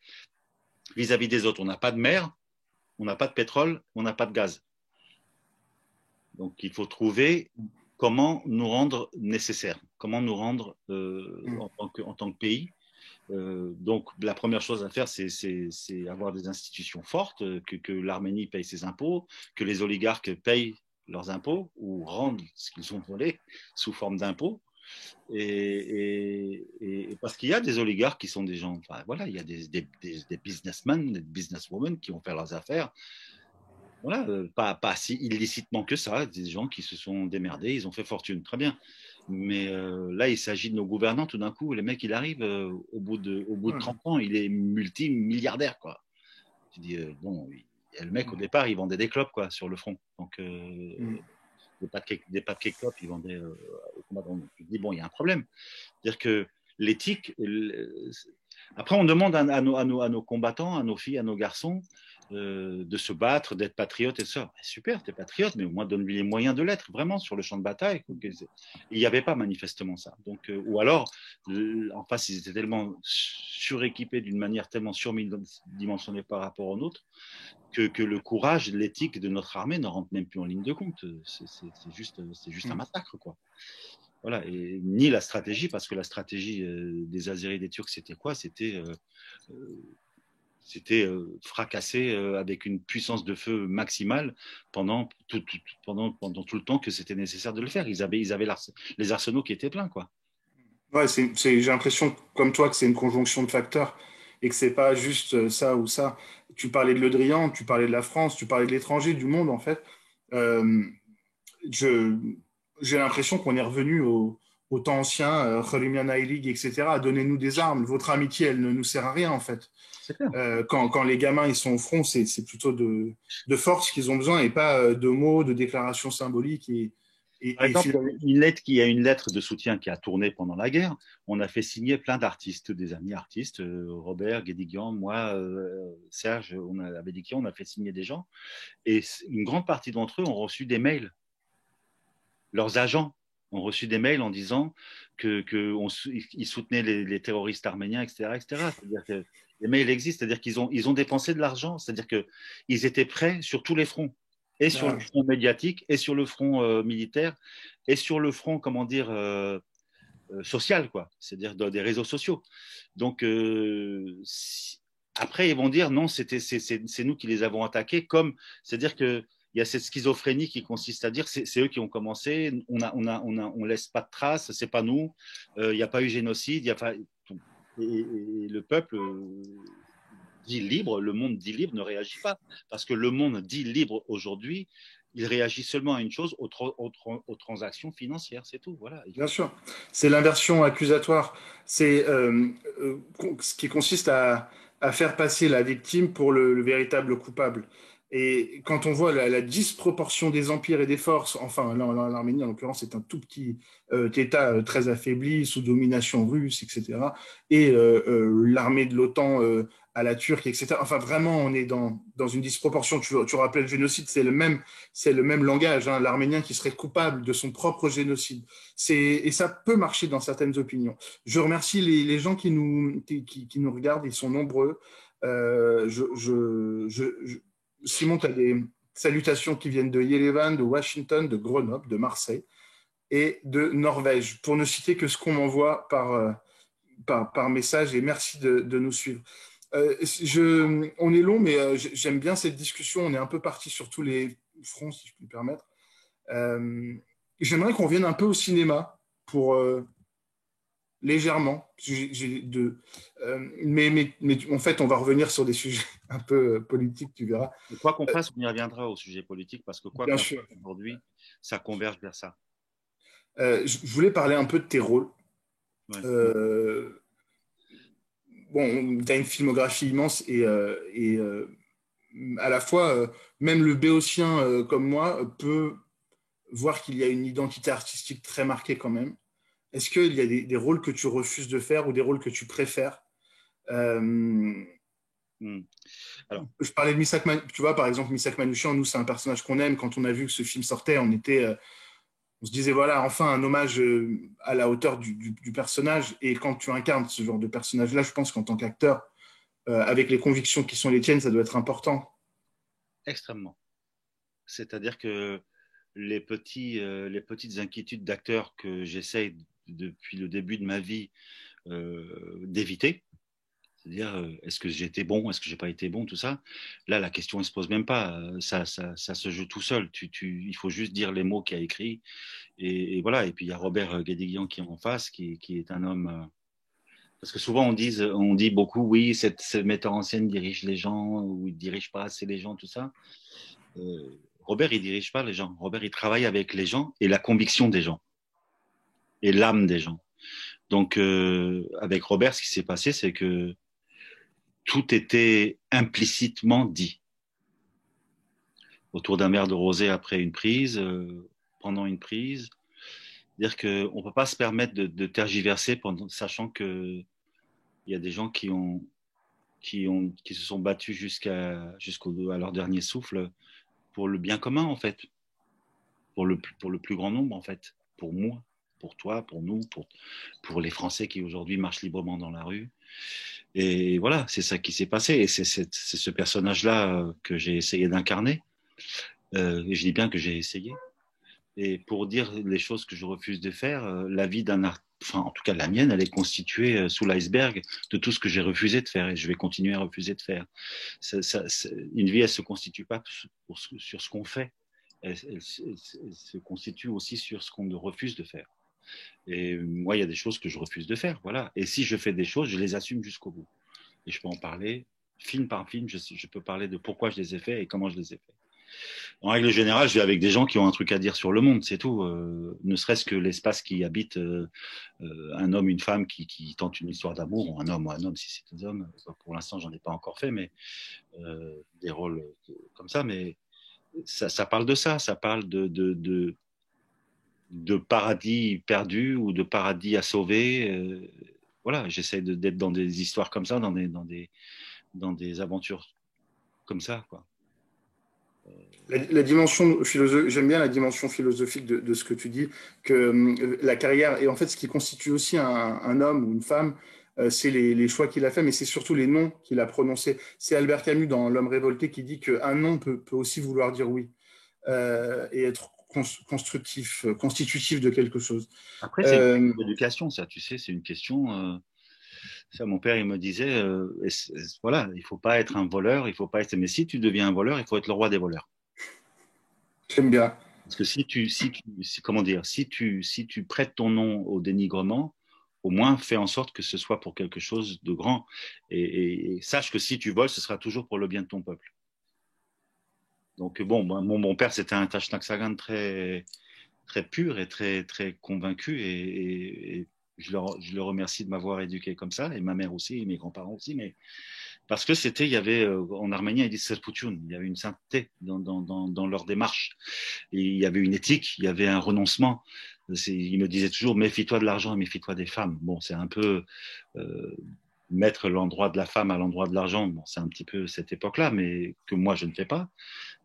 vis-à-vis des autres. On n'a pas de mer, on n'a pas de pétrole, on n'a pas de gaz. Donc il faut trouver comment nous rendre nécessaires, comment nous rendre en tant que pays Donc, la première chose à faire, c'est avoir des institutions fortes, que l'Arménie paye ses impôts, que les oligarques payent leurs impôts ou rendent ce qu'ils ont volé sous forme d'impôts. Et parce qu'il y a des oligarques qui sont des gens, enfin voilà, il y a des businessmen, des businesswomen qui vont faire leurs affaires. Voilà, pas si illicitement que ça, des gens qui se sont démerdés, ils ont fait fortune, très bien. Mais là, il s'agit de nos gouvernants, tout d'un coup, les mecs, il arrive au bout de Ouais. 30 ans, il est multimilliardaire, quoi. Tu dis, bon, le mec, au départ, il vendait des clopes, quoi, sur le front. Donc, Mm. des paquets clopes, il vendait au combat. Donc, tu dis, bon, il y a un problème. C'est-à-dire que l'éthique. Après, on demande à nos combattants, à nos filles, à nos garçons, de se battre, d'être patriotes et ça. Super, t'es patriote, mais au moins donne-lui les moyens de l'être, vraiment, sur le champ de bataille. Il n'y avait pas manifestement ça. Donc, ou alors, en face, ils étaient tellement suréquipés d'une manière tellement surdimensionnée par rapport aux nôtres que le courage, l'éthique de notre armée ne rentre même plus en ligne de compte. C'est juste un Mm. massacre, quoi. Voilà, et ni la stratégie, parce que la stratégie des Azéris et des Turcs, c'était quoi? C'était fracasser avec une puissance de feu maximale pendant tout le temps que c'était nécessaire de le faire. Ils avaient les arsenaux qui étaient pleins, quoi. Ouais, j'ai l'impression, comme toi, que c'est une conjonction de facteurs et que c'est pas juste ça ou ça. Tu parlais de Le Drian, tu parlais de la France, tu parlais de l'étranger, du monde, en fait. Euh, je, j'ai l'impression qu'on est revenu au temps ancien, Kholimian League, etc. Donnez-nous des armes. Votre amitié, elle ne nous sert à rien, en fait. C'est clair. Quand les gamins ils sont au front, c'est plutôt de force qu'ils ont besoin et pas de mots, de déclarations symboliques. Par Et exemple, finalement, il y a une lettre de soutien qui a tourné pendant la guerre. On a fait signer plein d'artistes, des amis artistes, Robert, Guédiguian, moi, Serge, on a fait signer des gens. Et une grande partie d'entre eux ont reçu des mails. Leurs agents ont reçu des mails en disant qu'ils soutenaient les terroristes arméniens, etc., etc. C'est-à-dire que les mails existent, c'est-à-dire qu'ils ont dépensé de l'argent, c'est-à-dire qu'ils étaient prêts sur tous les fronts, et sur le front médiatique, et sur le front militaire, et sur le front, comment dire, social, quoi, c'est-à-dire dans des réseaux sociaux. Donc, après, ils vont dire non, c'est nous qui les avons attaqués, c'est-à-dire que il y a cette schizophrénie qui consiste à dire c'est eux qui ont commencé, on laisse pas de traces, c'est pas nous, il n'y a pas eu génocide, il y a pas, et le peuple dit libre, le monde dit libre ne réagit pas, parce que le monde dit libre aujourd'hui, il réagit seulement à une chose, aux transactions financières, c'est tout, voilà. bien sûr, c'est l'inversion accusatoire. C'est ce qui consiste à faire passer la victime pour le véritable coupable. Et quand on voit la disproportion des empires et des forces, enfin, l'Arménie, en l'occurrence, c'est un tout petit État très affaibli, sous domination russe, etc. Et l'armée de l'OTAN à la Turque, etc. Enfin, vraiment, on est dans une disproportion. Tu rappelais le génocide, c'est le même langage, hein, l'Arménien qui serait coupable de son propre génocide. Et ça peut marcher dans certaines opinions. Je remercie les gens qui nous regardent, ils sont nombreux. Euh, je, je, je, Simon, tu as des salutations qui viennent de Yerevan, de Washington, de Grenoble, de Marseille et de Norvège, pour ne citer que ce qu'on m'envoie par message, et merci de nous suivre. On est long, mais j'aime bien cette discussion. On est un peu parti sur tous les fronts, si je puis me permettre. Euh, J'aimerais qu'on revienne un peu au cinéma pour légèrement. Mais en fait, on va revenir sur des sujets un peu politiques, tu verras. Et quoi qu'on fasse, on y reviendra au sujet politique, parce que quoi Bien qu'on sûr. fasse aujourd'hui, ça converge vers ça. Je voulais parler un peu de tes rôles. Ouais. Euh, bon, tu as une filmographie immense et à la fois, même le béotien comme moi peut voir qu'il y a une identité artistique très marquée quand même. Est-ce qu'il y a des rôles que tu refuses de faire ou des rôles que tu préfères? euh, Hmm. Alors, je parlais de tu vois, par exemple, Misak Manouchian, nous, c'est un personnage qu'on aime. Quand on a vu que ce film sortait, on se disait, voilà, enfin, un hommage à la hauteur du personnage. Et quand tu incarnes ce genre de personnage-là, je pense qu'en tant qu'acteur, avec les convictions qui sont les tiennes, ça doit être important. extrêmement. C'est-à-dire que les petites inquiétudes d'acteur que j'essaye depuis le début de ma vie d'éviter, C'est-à-dire, est-ce que j'ai été bon, est-ce que j'ai pas été bon, tout ça. Là, la question ne se pose même pas. Ça se joue tout seul. Il faut juste dire les mots qu'il a écrits. Et voilà. Et puis, il y a Robert Guédiguian qui est en face, qui est un homme. Parce que souvent, on dit beaucoup, oui, ce metteur en scène dirige les gens, ou il dirige pas assez les gens, tout ça. Robert, il dirige pas les gens. Robert, il travaille avec les gens et la conviction des gens et l'âme des gens. Donc, avec Robert, ce qui s'est passé, c'est que tout était implicitement dit. Autour d'un verre de rosé après une prise, pendant une prise. C'est-à-dire qu'on ne peut pas se permettre de tergiverser sachant qu'il y a des gens qui se sont battus à leur dernier souffle pour le bien commun, en fait. Pour le plus grand nombre, en fait. Pour moi, pour toi, pour nous, pour les Français qui aujourd'hui marchent librement dans la rue. Et voilà, c'est ça qui s'est passé. Et c'est ce personnage-là que j'ai essayé d'incarner. Et je dis bien que j'ai essayé. Et pour dire les choses que je refuse de faire, la vie d'un artiste, enfin en tout cas la mienne, elle est constituée sous l'iceberg de tout ce que j'ai refusé de faire et je vais continuer à refuser de faire. Une vie, elle se constitue pas sur ce qu'on fait, elle se constitue aussi sur ce qu'on refuse de faire. Et moi, il y a des choses que je refuse de faire, voilà. Et si je fais des choses, je les assume jusqu'au bout. Et je peux en parler film par film, je peux parler de pourquoi je les ai faits et comment je les ai faits. En règle générale, je vais avec des gens qui ont un truc à dire sur le monde, c'est tout. Ne serait-ce que l'espace qui habite un homme, une femme qui tente une histoire d'amour, ou un homme si c'est un homme. Pour l'instant, j'en ai pas encore fait, mais des rôles comme ça. Mais ça parle de ça, ça parle de paradis perdu ou de paradis à sauver. Voilà, j'essaie d'être dans des histoires comme ça, dans des aventures comme ça, quoi. La dimension philosophique, j'aime bien la dimension philosophique de ce que tu dis, que la carrière, et en fait ce qui constitue aussi un homme ou une femme, c'est les choix qu'il a fait, mais c'est surtout les noms qu'il a prononcés. C'est Albert Camus dans L'homme révolté qui dit qu'un nom peut aussi vouloir dire oui, et être constructif, constitutif de quelque chose. Après, c'est une Euh, question d'éducation, ça, tu sais, c'est une question. Ça, mon père, il me disait, voilà, il faut pas être un voleur, il faut pas être. Mais si tu deviens un voleur, il faut être le roi des voleurs. J'aime bien. Parce que comment dire, si tu prêtes ton nom au dénigrement, au moins fais en sorte que ce soit pour quelque chose de grand. Et sache que si tu voles, ce sera toujours pour le bien de ton peuple. Donc bon, mon père, c'était un Tashnak Sagan très, très pur et très, très convaincu. Et je le remercie de m'avoir éduqué comme ça, et ma mère aussi, et mes grands-parents aussi. Mais parce que il y avait, en arménien, il dit Serputun, il y avait une sainteté dans leur démarche. Et il y avait une éthique, il y avait un renoncement. Il me disait toujours, méfie-toi de l'argent et méfie-toi des femmes. Bon, c'est un peu mettre l'endroit de la femme à l'endroit de l'argent. Bon, c'est un petit peu cette époque-là, mais que moi, je ne fais pas.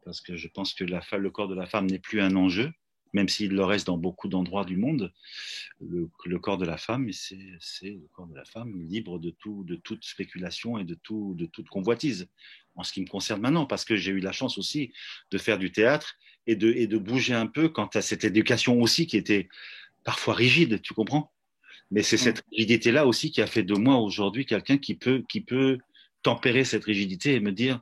Parce que je pense que le corps de la femme n'est plus un enjeu, même s'il le reste dans beaucoup d'endroits du monde. Le corps de la femme, c'est le corps de la femme libre de toute spéculation et de toute convoitise, en ce qui me concerne maintenant, parce que j'ai eu la chance aussi de faire du théâtre et de bouger un peu quant à cette éducation aussi qui était parfois rigide, tu comprends? Mais c'est cette rigidité-là aussi qui a fait de moi aujourd'hui quelqu'un qui peut tempérer cette rigidité et me dire,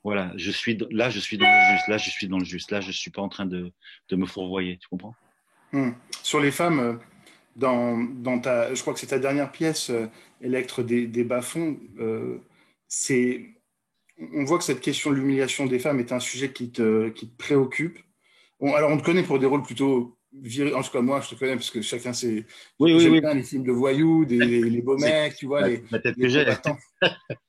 voilà, je suis là, je suis dans le juste, là, je suis dans le juste, là, je suis pas en train de me fourvoyer, tu comprends? Sur les femmes, je crois que c'est ta dernière pièce, Électre des bas-fonds, c'est, on voit que cette question de l'humiliation des femmes est un sujet qui te préoccupe. Bon, alors, on te connaît pour des rôles plutôt virils. En tout cas, moi, je te connais parce que chacun sait. Oui, oui, J'aime oui. bien les films de voyous, les beaux C'est mecs, tu vois, la tête les que j'ai. combattants.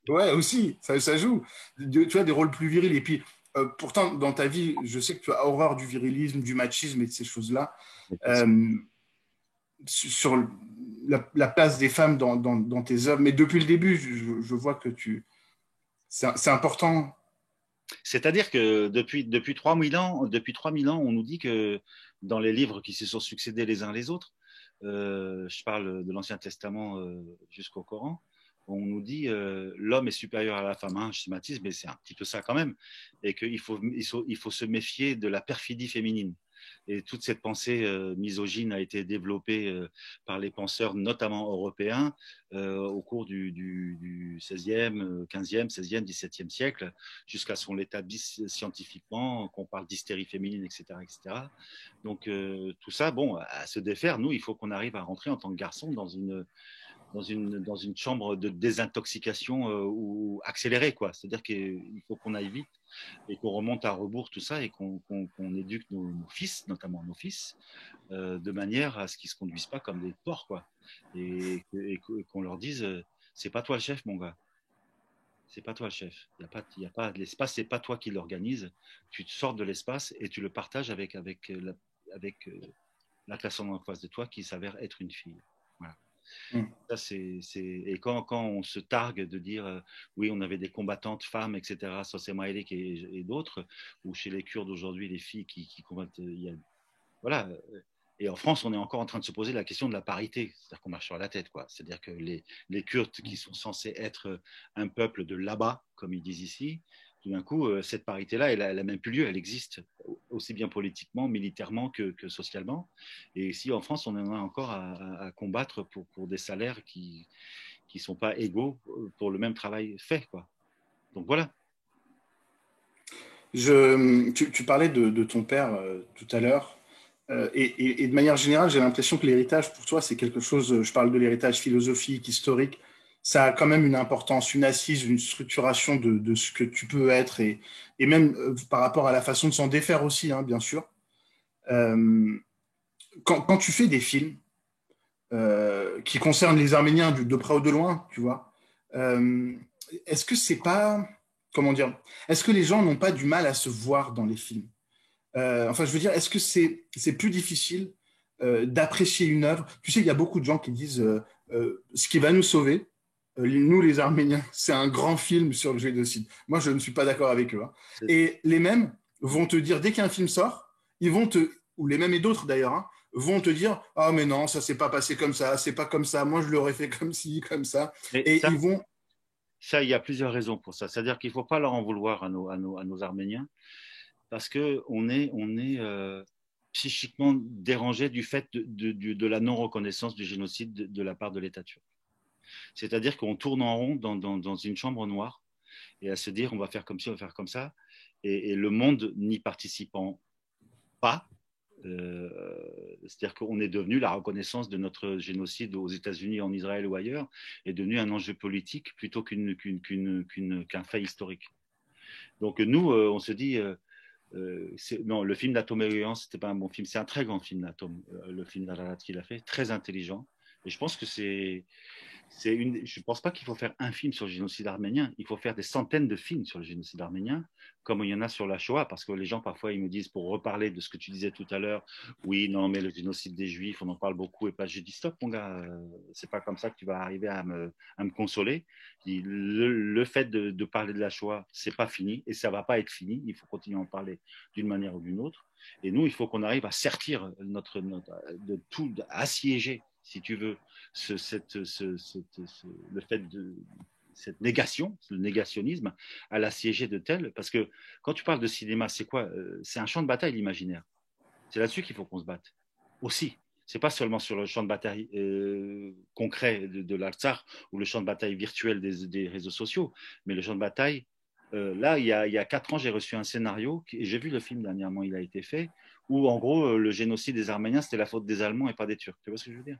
Ouais, aussi, ça joue. Tu vois, des rôles plus virils. Et puis, pourtant, dans ta vie, je sais que tu as horreur du virilisme, du machisme et de ces choses-là. Euh, sur la place des femmes dans tes œuvres. Mais depuis le début, je vois que c'est important. C'est-à-dire que depuis 3000 ans, on nous dit que dans les livres qui se sont succédés les uns les autres, je parle de l'Ancien Testament jusqu'au Coran, on nous dit l'homme est supérieur à la femme. Hein, je schématise, mais c'est un petit peu ça quand même. Et qu'il faut se méfier de la perfidie féminine. Et toute cette pensée misogyne a été développée par les penseurs, notamment européens, au cours du 16e, 15e, 16e, 17e siècle, jusqu'à ce qu'on l'établisse scientifiquement, qu'on parle d'hystérie féminine, etc., etc. Donc tout ça, bon, à se défaire, nous, il faut qu'on arrive à rentrer en tant que garçon dans une chambre de désintoxication ou accélérée, quoi. C'est-à-dire qu'il faut qu'on aille vite et qu'on remonte à rebours tout ça et qu'on éduque nos fils, notamment nos fils, de manière à ce qu'ils ne se conduisent pas comme des porcs, quoi. Et qu'on leur dise, c'est pas toi le chef, mon gars. C'est pas toi le chef. Il y a pas l'espace, c'est pas toi qui l'organise. Tu te sors de l'espace et tu le partages avec la personne en face de toi qui s'avère être une fille. Voilà. Ça, et quand on se targue de dire oui, on avait des combattantes femmes, etc., Sossema Elek et d'autres, ou chez les Kurdes aujourd'hui, les filles qui combattent, voilà. Et en France, on est encore en train de se poser la question de la parité, c'est-à-dire qu'on marche sur la tête, quoi. C'est-à-dire que les Kurdes qui sont censés être un peuple de là-bas, comme ils disent ici, tout d'un coup, cette parité-là, elle n'a même plus lieu, elle existe aussi bien politiquement, militairement que socialement. Et ici, en France, on en a encore à combattre pour des salaires qui ne sont pas égaux pour le même travail fait, quoi. Donc voilà. Tu parlais de ton père tout à l'heure. Et de manière générale, j'ai l'impression que l'héritage, pour toi, c'est quelque chose, je parle de l'héritage philosophique, historique, ça a quand même une importance, une assise, une structuration de ce que tu peux être, et même par rapport à la façon de s'en défaire aussi, hein, bien sûr. Euh, quand tu fais des films qui concernent les Arméniens de près ou de loin, tu vois, euh, est-ce que c'est pas, comment dire, est-ce que les gens n'ont pas du mal à se voir dans les films? Enfin, je veux dire, est-ce que c'est plus difficile d'apprécier une œuvre? Tu sais, il y a beaucoup de gens qui disent ce qui va nous sauver, nous les Arméniens, c'est un grand film sur le génocide. Moi, je ne suis pas d'accord avec eux, hein. Et les mêmes vont te dire, dès qu'un film sort, ils vont te, ou les mêmes et d'autres d'ailleurs, hein, vont te dire, ah mais non, ça s'est pas passé comme ça, c'est pas comme ça, moi je l'aurais fait comme ci, comme ça. Mais Et ils vont... ça, il y a plusieurs raisons pour ça. C'est-à-dire qu'il ne faut pas leur en vouloir à nos Arméniens, parce on est psychiquement dérangé du fait de la non-reconnaissance du génocide de la part de l'État turc. C'est-à-dire qu'on tourne en rond dans une chambre noire et à se dire on va faire comme ci, on va faire comme ça, et le monde n'y participant pas, c'est-à-dire qu'on est devenu la reconnaissance de notre génocide aux États-Unis, en Israël ou ailleurs, est devenu un enjeu politique plutôt qu'un fait historique. Donc nous, on se dit, non, le film d'Atome Eurian, c'était pas un bon film. C'est un très grand film, l'Atome, le film d'Ararat qu'il a fait, très intelligent. Et je pense que je ne pense pas qu'il faut faire un film sur le génocide arménien. Il faut faire des centaines de films sur le génocide arménien, comme il y en a sur la Shoah, parce que les gens, parfois, ils me disent, pour reparler de ce que tu disais tout à l'heure, oui, non, mais le génocide des Juifs, on en parle beaucoup, et pas, je dis, stop, mon gars, c'est pas comme ça que tu vas arriver à me consoler. Le fait de parler de la Shoah, c'est pas fini, et ça va pas être fini. Il faut continuer à en parler d'une manière ou d'une autre. Et nous, il faut qu'on arrive à sertir de tout, à assiéger, si tu veux, le fait de cette négation, le négationnisme, à l'assiéger de tel, parce que quand tu parles de cinéma, c'est quoi? C'est un champ de bataille, l'imaginaire. C'est là-dessus qu'il faut qu'on se batte. Aussi. C'est pas seulement sur le champ de bataille concret de l'Artsakh ou le champ de bataille virtuel des réseaux sociaux, mais le champ de bataille. Là, il y a 4 ans, j'ai reçu un scénario, et j'ai vu le film dernièrement, il a été fait, où en gros, le génocide des Arméniens, c'était la faute des Allemands et pas des Turcs. Tu vois ce que je veux dire?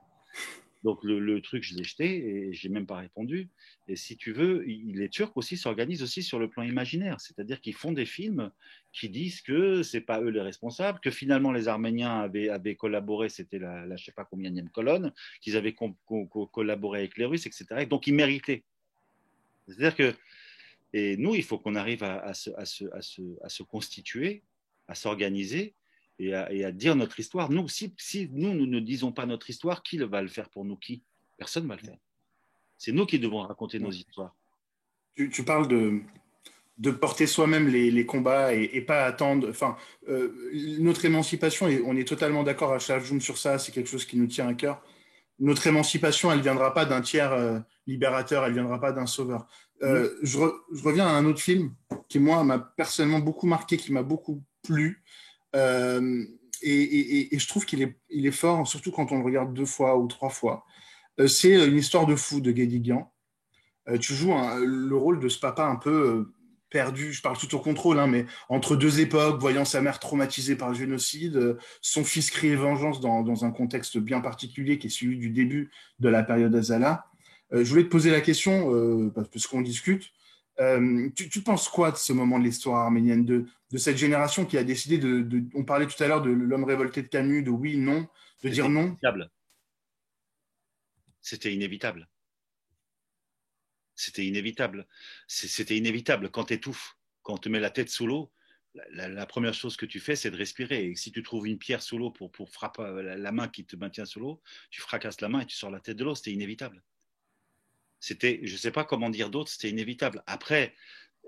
Donc le truc, je l'ai jeté et je n'ai même pas répondu. Et si tu veux, les Turcs aussi s'organisent aussi sur le plan imaginaire, c'est-à-dire qu'ils font des films qui disent que c'est pas eux les responsables, que finalement les Arméniens avaient collaboré, c'était la je sais pas combienième colonne, qu'ils avaient collaboré avec les Russes, etc. Et donc ils méritaient. C'est-à-dire que et nous, il faut qu'on arrive à se constituer, à s'organiser et à dire notre histoire. Nous, si nous ne disons pas notre histoire, qui va le faire pour nous? Qui? Personne ne va le faire. C'est nous qui devons raconter nos histoires. Tu parles de porter soi-même les combats et pas attendre. Enfin, notre émancipation, et on est totalement d'accord à Chajoum sur ça, c'est quelque chose qui nous tient à cœur. Notre émancipation, elle ne viendra pas d'un tiers libérateur, elle ne viendra pas d'un sauveur. Je reviens à un autre film qui, moi, m'a personnellement beaucoup marqué, qui m'a beaucoup plu. et je trouve il est fort, surtout quand on le regarde 2 fois ou 3 fois. C'est une histoire de fou de Guédiguian. Tu joues le rôle de ce papa un peu perdu, je parle tout au contrôle, hein, mais entre deux époques, voyant sa mère traumatisée par le génocide, son fils crier vengeance dans un contexte bien particulier qui est celui du début de la période Azala. Je voulais te poser la question, parce qu'on discute. Tu penses quoi de ce moment de l'histoire arménienne, de cette génération qui a décidé on parlait tout à l'heure de l'homme révolté de Camus, de oui, non, de dire C'était non. inévitable. C'était inévitable. C'était inévitable. C'était inévitable. Quand tu étouffes, quand on te met la tête sous l'eau, la première chose que tu fais, c'est de respirer. Et si tu trouves une pierre sous l'eau pour frapper la main qui te maintient sous l'eau, tu fracasses la main et tu sors la tête de l'eau. C'était inévitable. Je ne sais pas comment dire d'autre, c'était inévitable. Après,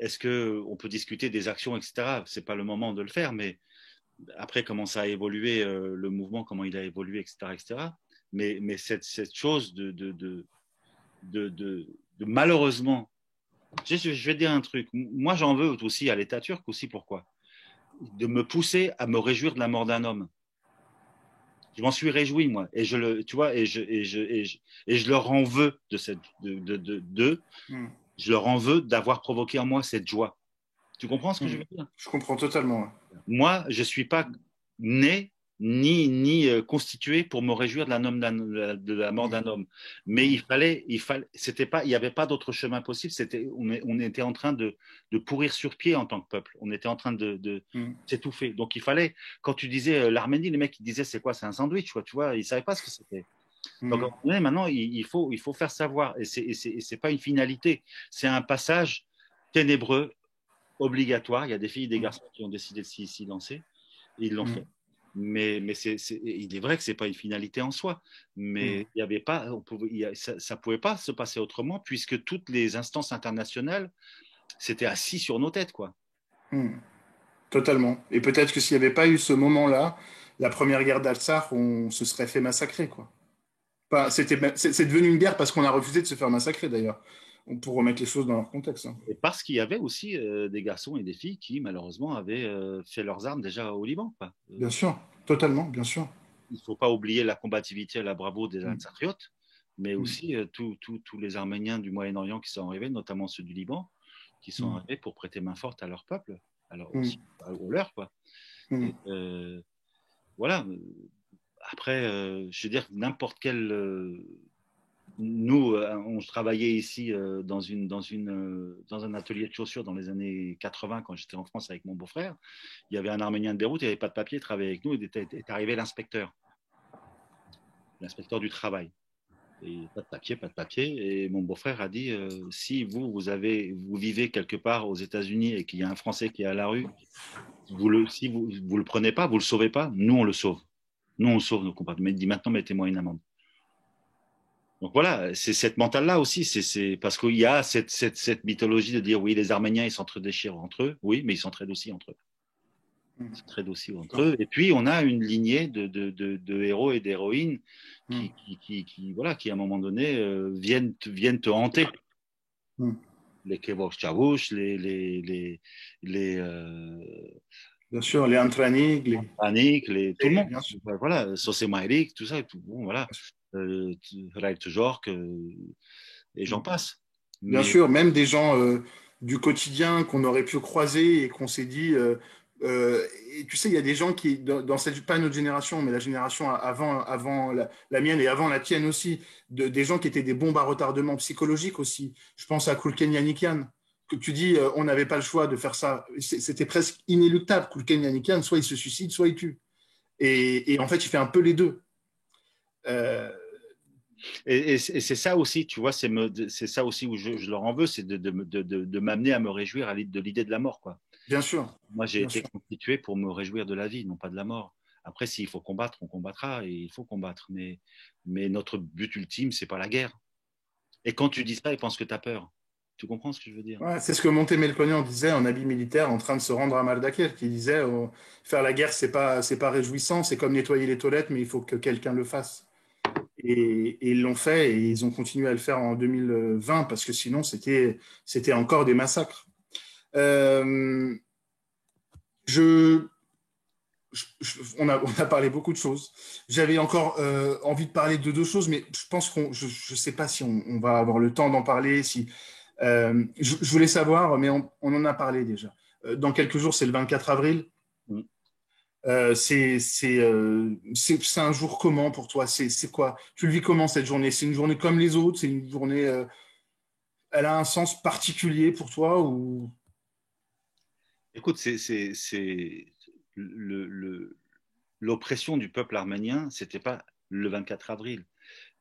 est-ce qu'on peut discuter des actions, etc. Ce n'est pas le moment de le faire, mais après, comment ça a évolué, le mouvement, comment il a évolué, etc. etc. Mais cette chose de malheureusement, je vais te dire un truc. Moi, j'en veux aussi à l'État turc aussi. Pourquoi? De me pousser à me réjouir de la mort d'un homme. Je m'en suis réjoui, moi. Et tu vois, et je leur en veux Hmm. je leur en veux d'avoir provoqué en moi cette joie. Tu comprends ce que je veux dire? Je comprends totalement. Ouais. Moi, je ne suis pas né ni constitué pour me réjouir de la mort d'un homme. Mais il n'y avait pas d'autre chemin possible. On était en train de pourrir sur pied en tant que peuple. On était en train de s'étouffer. Donc il fallait, quand tu disais l'Arménie, les mecs ils disaient c'est quoi? C'est un sandwich, quoi, tu vois, ils ne savaient pas ce que c'était. Donc maintenant, il faut faire savoir. Et c'est pas une finalité, c'est un passage ténébreux, obligatoire. Il y a des filles et des garçons qui ont décidé de s'y lancer. Et ils l'ont fait. Mais il est vrai que ce n'est pas une finalité en soi. Mais il y avait pas, ça ne pouvait pas se passer autrement puisque toutes les instances internationales s'étaient assis sur nos têtes, quoi. Totalement. Et peut-être que s'il n'y avait pas eu ce moment-là, la première guerre d'Alsar, on se serait fait massacrer, quoi. Enfin, c'est devenu une guerre parce qu'on a refusé de se faire massacrer, d'ailleurs. Pour remettre les choses dans leur contexte. Hein. Et parce qu'il y avait aussi des garçons et des filles qui, malheureusement, avaient fait leurs armes déjà au Liban, quoi. Bien sûr, totalement, bien sûr. Il ne faut pas oublier la combativité et la bravoure des Mm. Ansatriotes, mais Mm. aussi tous les Arméniens du Moyen-Orient qui sont arrivés, notamment ceux du Liban, qui sont Mm. arrivés pour prêter main forte à leur peuple, alors Mm. aussi au leur, quoi. Mm. Et, voilà. Après, je veux dire, n'importe quel. Nous, on travaillait ici dans un atelier de chaussures dans les années 80 quand j'étais en France avec mon beau-frère. Il y avait un Arménien de Beyrouth, il n'y avait pas de papier, il travaillait avec nous, et est arrivé l'inspecteur du travail. Et pas de papier. Et mon beau-frère a dit si vous vivez quelque part aux États-Unis et qu'il y a un Français qui est à la rue, si vous le prenez pas, vous le sauvez pas, nous on le sauve. Nous on sauve nos compatriotes. Mais il dit maintenant mettez-moi une amende. Donc voilà, c'est cette mentale-là aussi. C'est parce qu'il y a cette mythologie de dire oui, les Arméniens ils s'entre-déchirent entre eux, oui, mais ils s'entraident aussi entre eux. Ils s'entraident aussi entre eux. Et puis on a une lignée de héros et d'héroïnes voilà, qui à un moment donné viennent te hanter. Les Kevosh Chavouch, Bien sûr, les Antranig, Annick, tout le monde. bien sûr. Voilà, Sosé Maïrik, tout ça. Tout, bon, voilà. Raït Jork, et j'en passe. Bien Mais sûr, même des gens du quotidien qu'on aurait pu croiser et qu'on s'est dit. Et tu sais, il y a des gens qui, dans cette, pas notre génération, mais la génération avant la mienne et avant la tienne aussi, des gens qui étaient des bombes à retardement psychologique aussi. Je pense à Kulken Yannikian, que tu dis, on n'avait pas le choix de faire ça. C'était presque inéluctable. Kulken Yannikian, soit il se suicide, soit il tue. Et en fait, il fait un peu les deux. Euh, et c'est ça aussi, tu vois, c'est ça aussi où je leur en veux, c'est de m'amener à me réjouir de l'idée de la mort, quoi. bien sûr, Moi, j'ai bien été sûr. constitué pour me réjouir de la vie, non pas de la mort. Après, s'il faut combattre, on combattra et il faut combattre. Mais notre but ultime, c'est pas la guerre. Et quand tu dis ça, ils pensent que tu as peur. Tu comprends ce que je veux dire? Ouais, c'est ce que Montemelkonian disait en habit militaire en train de se rendre à Maldakir, qui disait faire la guerre, c'est pas réjouissant, c'est comme nettoyer les toilettes, mais il faut que quelqu'un le fasse. Et ils l'ont fait et ils ont continué à le faire en 2020 parce que sinon c'était encore des massacres. Je on a parlé beaucoup de choses. J'avais encore envie de parler de deux choses, mais je pense je ne sais pas si on va avoir le temps d'en parler. Si, je voulais savoir, mais on en a parlé déjà. Dans quelques jours, c'est le 24 avril. Mm. C'est un jour comment pour toi? C'est quoi? Tu le vis comment cette journée? C'est une journée comme les autres? C'est une journée, elle a un sens particulier pour toi ou... Écoute, l'oppression du peuple arménien, c'était pas le 24 avril,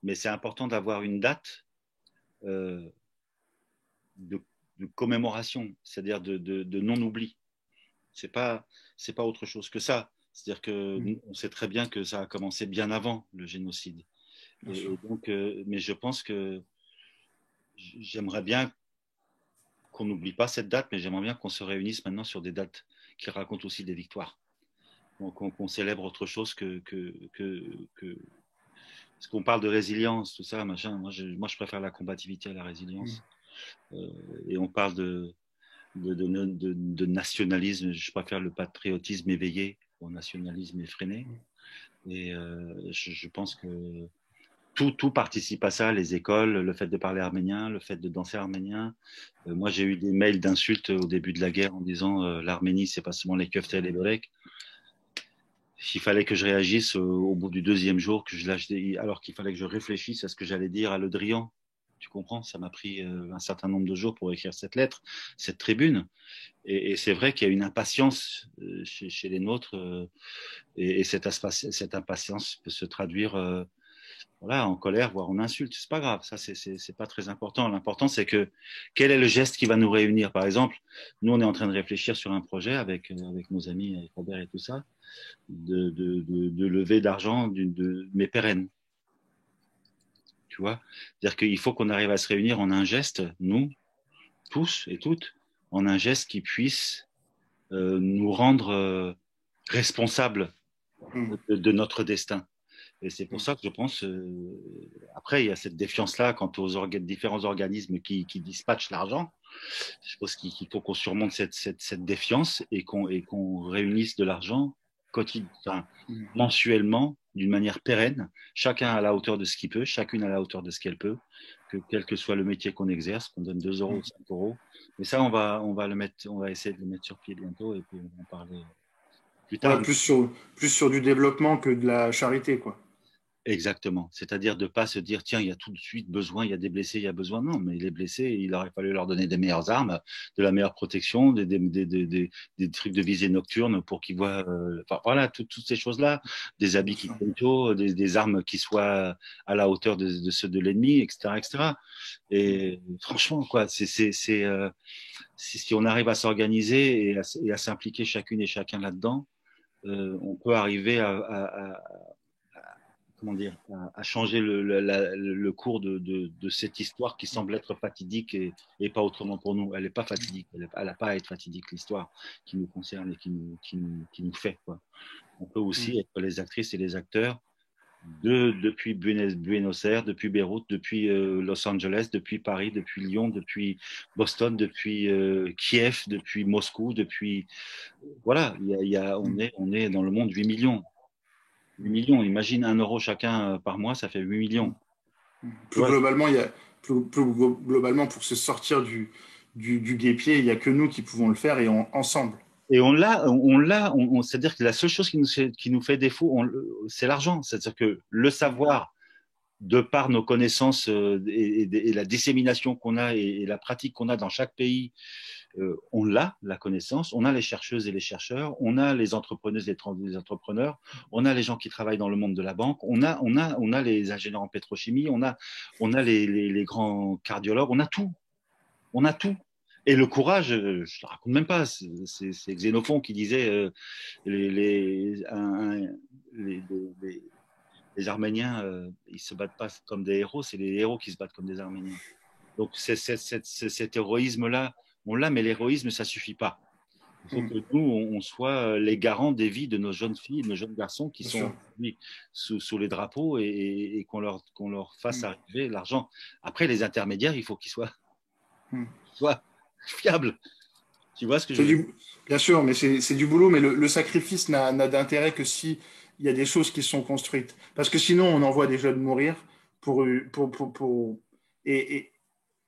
mais c'est important d'avoir une date euh, de, de commémoration, c'est-à-dire de non-oubli. C'est pas autre chose que ça. C'est-à-dire que Mm, nous, on sait très bien que ça a commencé bien avant le génocide. bien sûr. Et donc, mais je pense que j'aimerais bien qu'on n'oublie pas cette date, mais j'aimerais bien qu'on se réunisse maintenant sur des dates qui racontent aussi des victoires. Qu'on célèbre autre chose que... Parce qu'on parle de résilience, tout ça, machin. Moi, je préfère la combativité à la Mm, résilience. Et on parle de nationalisme. Je préfère le patriotisme éveillé au nationalisme effréné. Et je pense que tout participe à ça, les écoles, le fait de parler arménien, le fait de danser arménien. Moi, j'ai eu des mails d'insultes au début de la guerre en disant l'Arménie, c'est pas seulement les keftes et les berecs. Il fallait que je réagisse au bout du deuxième jour, que je lâche alors qu'il fallait que je réfléchisse à ce que j'allais dire à Le Drian. Tu comprends? Ça m'a pris un certain nombre de jours pour écrire cette lettre, cette tribune. Et c'est vrai qu'il y a une impatience chez les nôtres, et cette impatience peut se traduire voilà, en colère, voire en insulte. C'est pas grave, ça c'est pas très important. L'important c'est que quel est le geste qui va nous réunir. Par exemple, nous on est en train de réfléchir sur un projet avec nos amis, avec Robert et tout ça, de lever d'argent mais pérenne. Tu vois, c'est-à-dire qu'il faut qu'on arrive à se réunir en un geste, nous tous et toutes, en un geste qui puisse nous rendre responsables mm, de notre destin. Et c'est pour mm. ça que je pense, après, il y a cette défiance-là quant aux différents organismes qui dispatchent l'argent. Je pense qu'il faut qu'on surmonte cette défiance et qu'on réunisse de l'argent enfin, mensuellement, d'une manière pérenne, chacun à la hauteur de ce qu'il peut, chacune à la hauteur de ce qu'elle peut, que quel que soit le métier qu'on exerce, qu'on donne 2 euros ou 5 euros. Mais ça, on va essayer de le mettre sur pied bientôt et puis on va en parler plus Ouais, tard. plus sur du développement que de la charité, quoi. Exactement. C'est-à-dire de ne pas se dire, tiens, il y a tout de suite besoin, il y a des blessés, il y a besoin. Non, mais les blessés, il aurait fallu leur donner des meilleures armes, de la meilleure protection, des trucs de visée nocturne pour qu'ils voient, enfin, voilà, toutes ces choses-là, des habits Bien qui sûr. tiennent chaud, des armes qui soient à la hauteur de ceux de l'ennemi, etc., etc. Et franchement, quoi, si on arrive à s'organiser et à s'impliquer chacune et chacun là-dedans, on peut arriver comment dire, à changer le cours de cette histoire qui semble être fatidique et pas autrement pour nous. Elle n'est pas fatidique, elle n'a pas à être fatidique, l'histoire qui nous concerne et qui nous fait. Quoi. On peut Mm, aussi être les actrices et les acteurs depuis Buenos Aires, depuis Beyrouth, depuis Los Angeles, depuis Paris, depuis Lyon, depuis Boston, depuis Kiev, depuis Moscou, depuis... Voilà, mm, on est dans le monde 8 millions. 8 millions, imagine 1 euro chacun par mois, ça fait 8 millions. Tu Plus vois, globalement, plus globalement, pour se sortir du guêpier, il n'y a que nous qui pouvons le faire et ensemble. et c'est-à-dire que la seule chose qui nous fait défaut, c'est l'argent. C'est-à-dire que le savoir, de par nos connaissances et la dissémination qu'on a et la pratique qu'on a dans chaque pays, on l'a, la connaissance, on a les chercheuses et les chercheurs, on a les entrepreneuses et les entrepreneurs, on a les gens qui travaillent dans le monde de la banque, on a les ingénieurs en pétrochimie, on a les grands cardiologues, on a tout. On a tout. Et le courage, je ne te raconte même pas. C'est Xénophon qui disait les, les, un, les, les Arméniens, ils se battent pas comme des héros, c'est les héros qui se battent comme des Arméniens. Donc cet héroïsme-là, on l'a, mais l'héroïsme, ça suffit pas. Il faut que Mm, nous, on soit les garants des vies de nos jeunes filles, de nos jeunes garçons qui bien sont sûr. sous les drapeaux et qu'on leur fasse Mm, arriver l'argent. Après, les intermédiaires, il faut qu'ils soient mm. fiables. Tu vois ce que je C'est veux dire? du, bien sûr, mais c'est du boulot, mais le sacrifice n'a d'intérêt que si il y a des choses qui sont construites. Parce que sinon, on envoie des jeunes mourir pour et, et,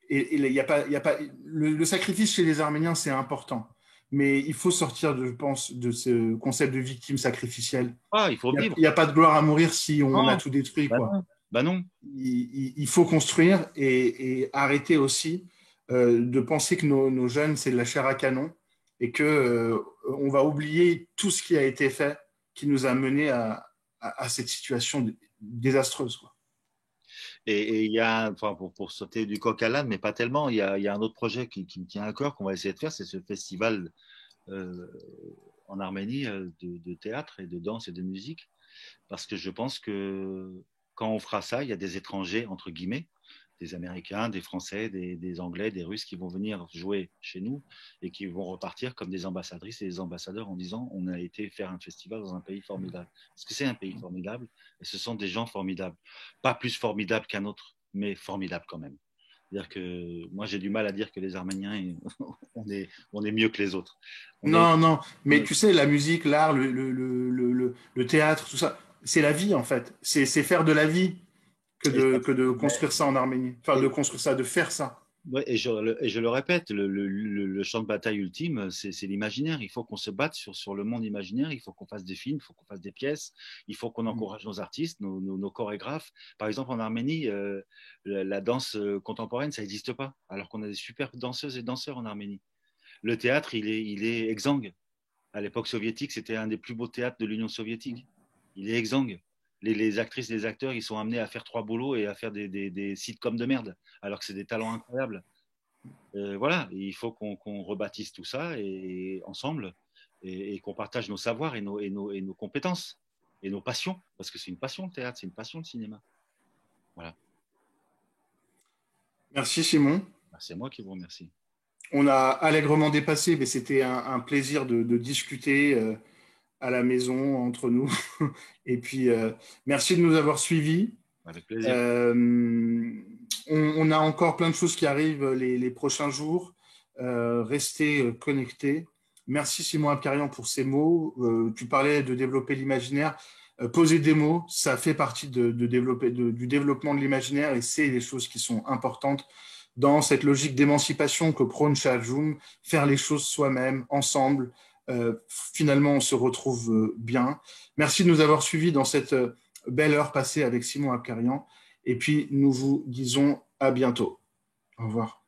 et il y a pas, il y a pas, le sacrifice chez les Arméniens, c'est important. Mais il faut sortir, je pense, de ce concept de victime sacrificielle. Ah, il faut Il y vivre. a pas de gloire à mourir si on a Non, tout détruit, bah quoi. non, bah non. Il faut construire et arrêter aussi de penser que nos jeunes, c'est de la chair à canon et que on va oublier tout ce qui a été fait qui nous a mené à cette situation désastreuse, quoi. Et il y a, enfin, pour sauter du coq à l'âne, mais pas tellement, il y a un autre projet qui me tient à cœur qu'on va essayer de faire, c'est ce festival euh, en Arménie de théâtre et de danse et de musique. Parce que je pense que quand on fera ça, il y a des étrangers, entre guillemets, des Américains, des Français, des Anglais, des Russes qui vont venir jouer chez nous et qui vont repartir comme des ambassadrices et des ambassadeurs en disant on a été faire un festival dans un pays formidable. Parce que c'est un pays formidable et ce sont des gens formidables. Pas plus formidables qu'un autre, mais formidables quand même. C'est-à-dire que moi j'ai du mal à dire que les Arméniens, on est mieux que les autres. On est, Non, non, on mais est- tu sais, la musique, l'art, le théâtre, tout ça, c'est la vie en fait. C'est faire de la vie et ça- que de construire ça en Arménie. Enfin, de construire ça, de faire ça. Ouais, et je le répète, le champ de bataille ultime, c'est l'imaginaire. Il faut qu'on se batte sur le monde imaginaire, il faut qu'on fasse des films, il faut qu'on fasse des pièces, il faut qu'on Mm. encourage nos artistes, nos chorégraphes. Par exemple, en Arménie, la danse contemporaine, ça n'existe pas, alors qu'on a des super danseuses et danseurs en Arménie. Le théâtre, il est exsangue. À l'époque soviétique, c'était un des plus beaux théâtres de l'Union soviétique. Il est exsangue. Les actrices, les acteurs, ils sont amenés à faire trois boulots et à faire des sitcoms de merde, alors que c'est des talents incroyables. Voilà, il faut qu'on rebâtisse tout ça et ensemble et qu'on partage nos savoirs et nos compétences et nos passions, parce que c'est une passion le théâtre, c'est une passion le cinéma. Voilà. Merci Simon. Ah, c'est moi qui vous remercie. On a allègrement dépassé, mais c'était un plaisir de discuter à la maison entre nous. Et puis, merci de nous avoir suivis. Avec plaisir. Euh, on a encore plein de choses qui arrivent les prochains jours. Restez connectés. Merci Simon Abkarian pour ces mots. Tu parlais de développer l'imaginaire. Poser des mots, ça fait partie du développement de l'imaginaire et c'est des choses qui sont importantes dans cette logique d'émancipation que prône Shahjoum, faire les choses soi-même, ensemble. Finalement, on se retrouve bien. Merci de nous avoir suivis dans cette belle heure passée avec Simon Abkarian. Et puis, nous vous disons à bientôt. Au revoir.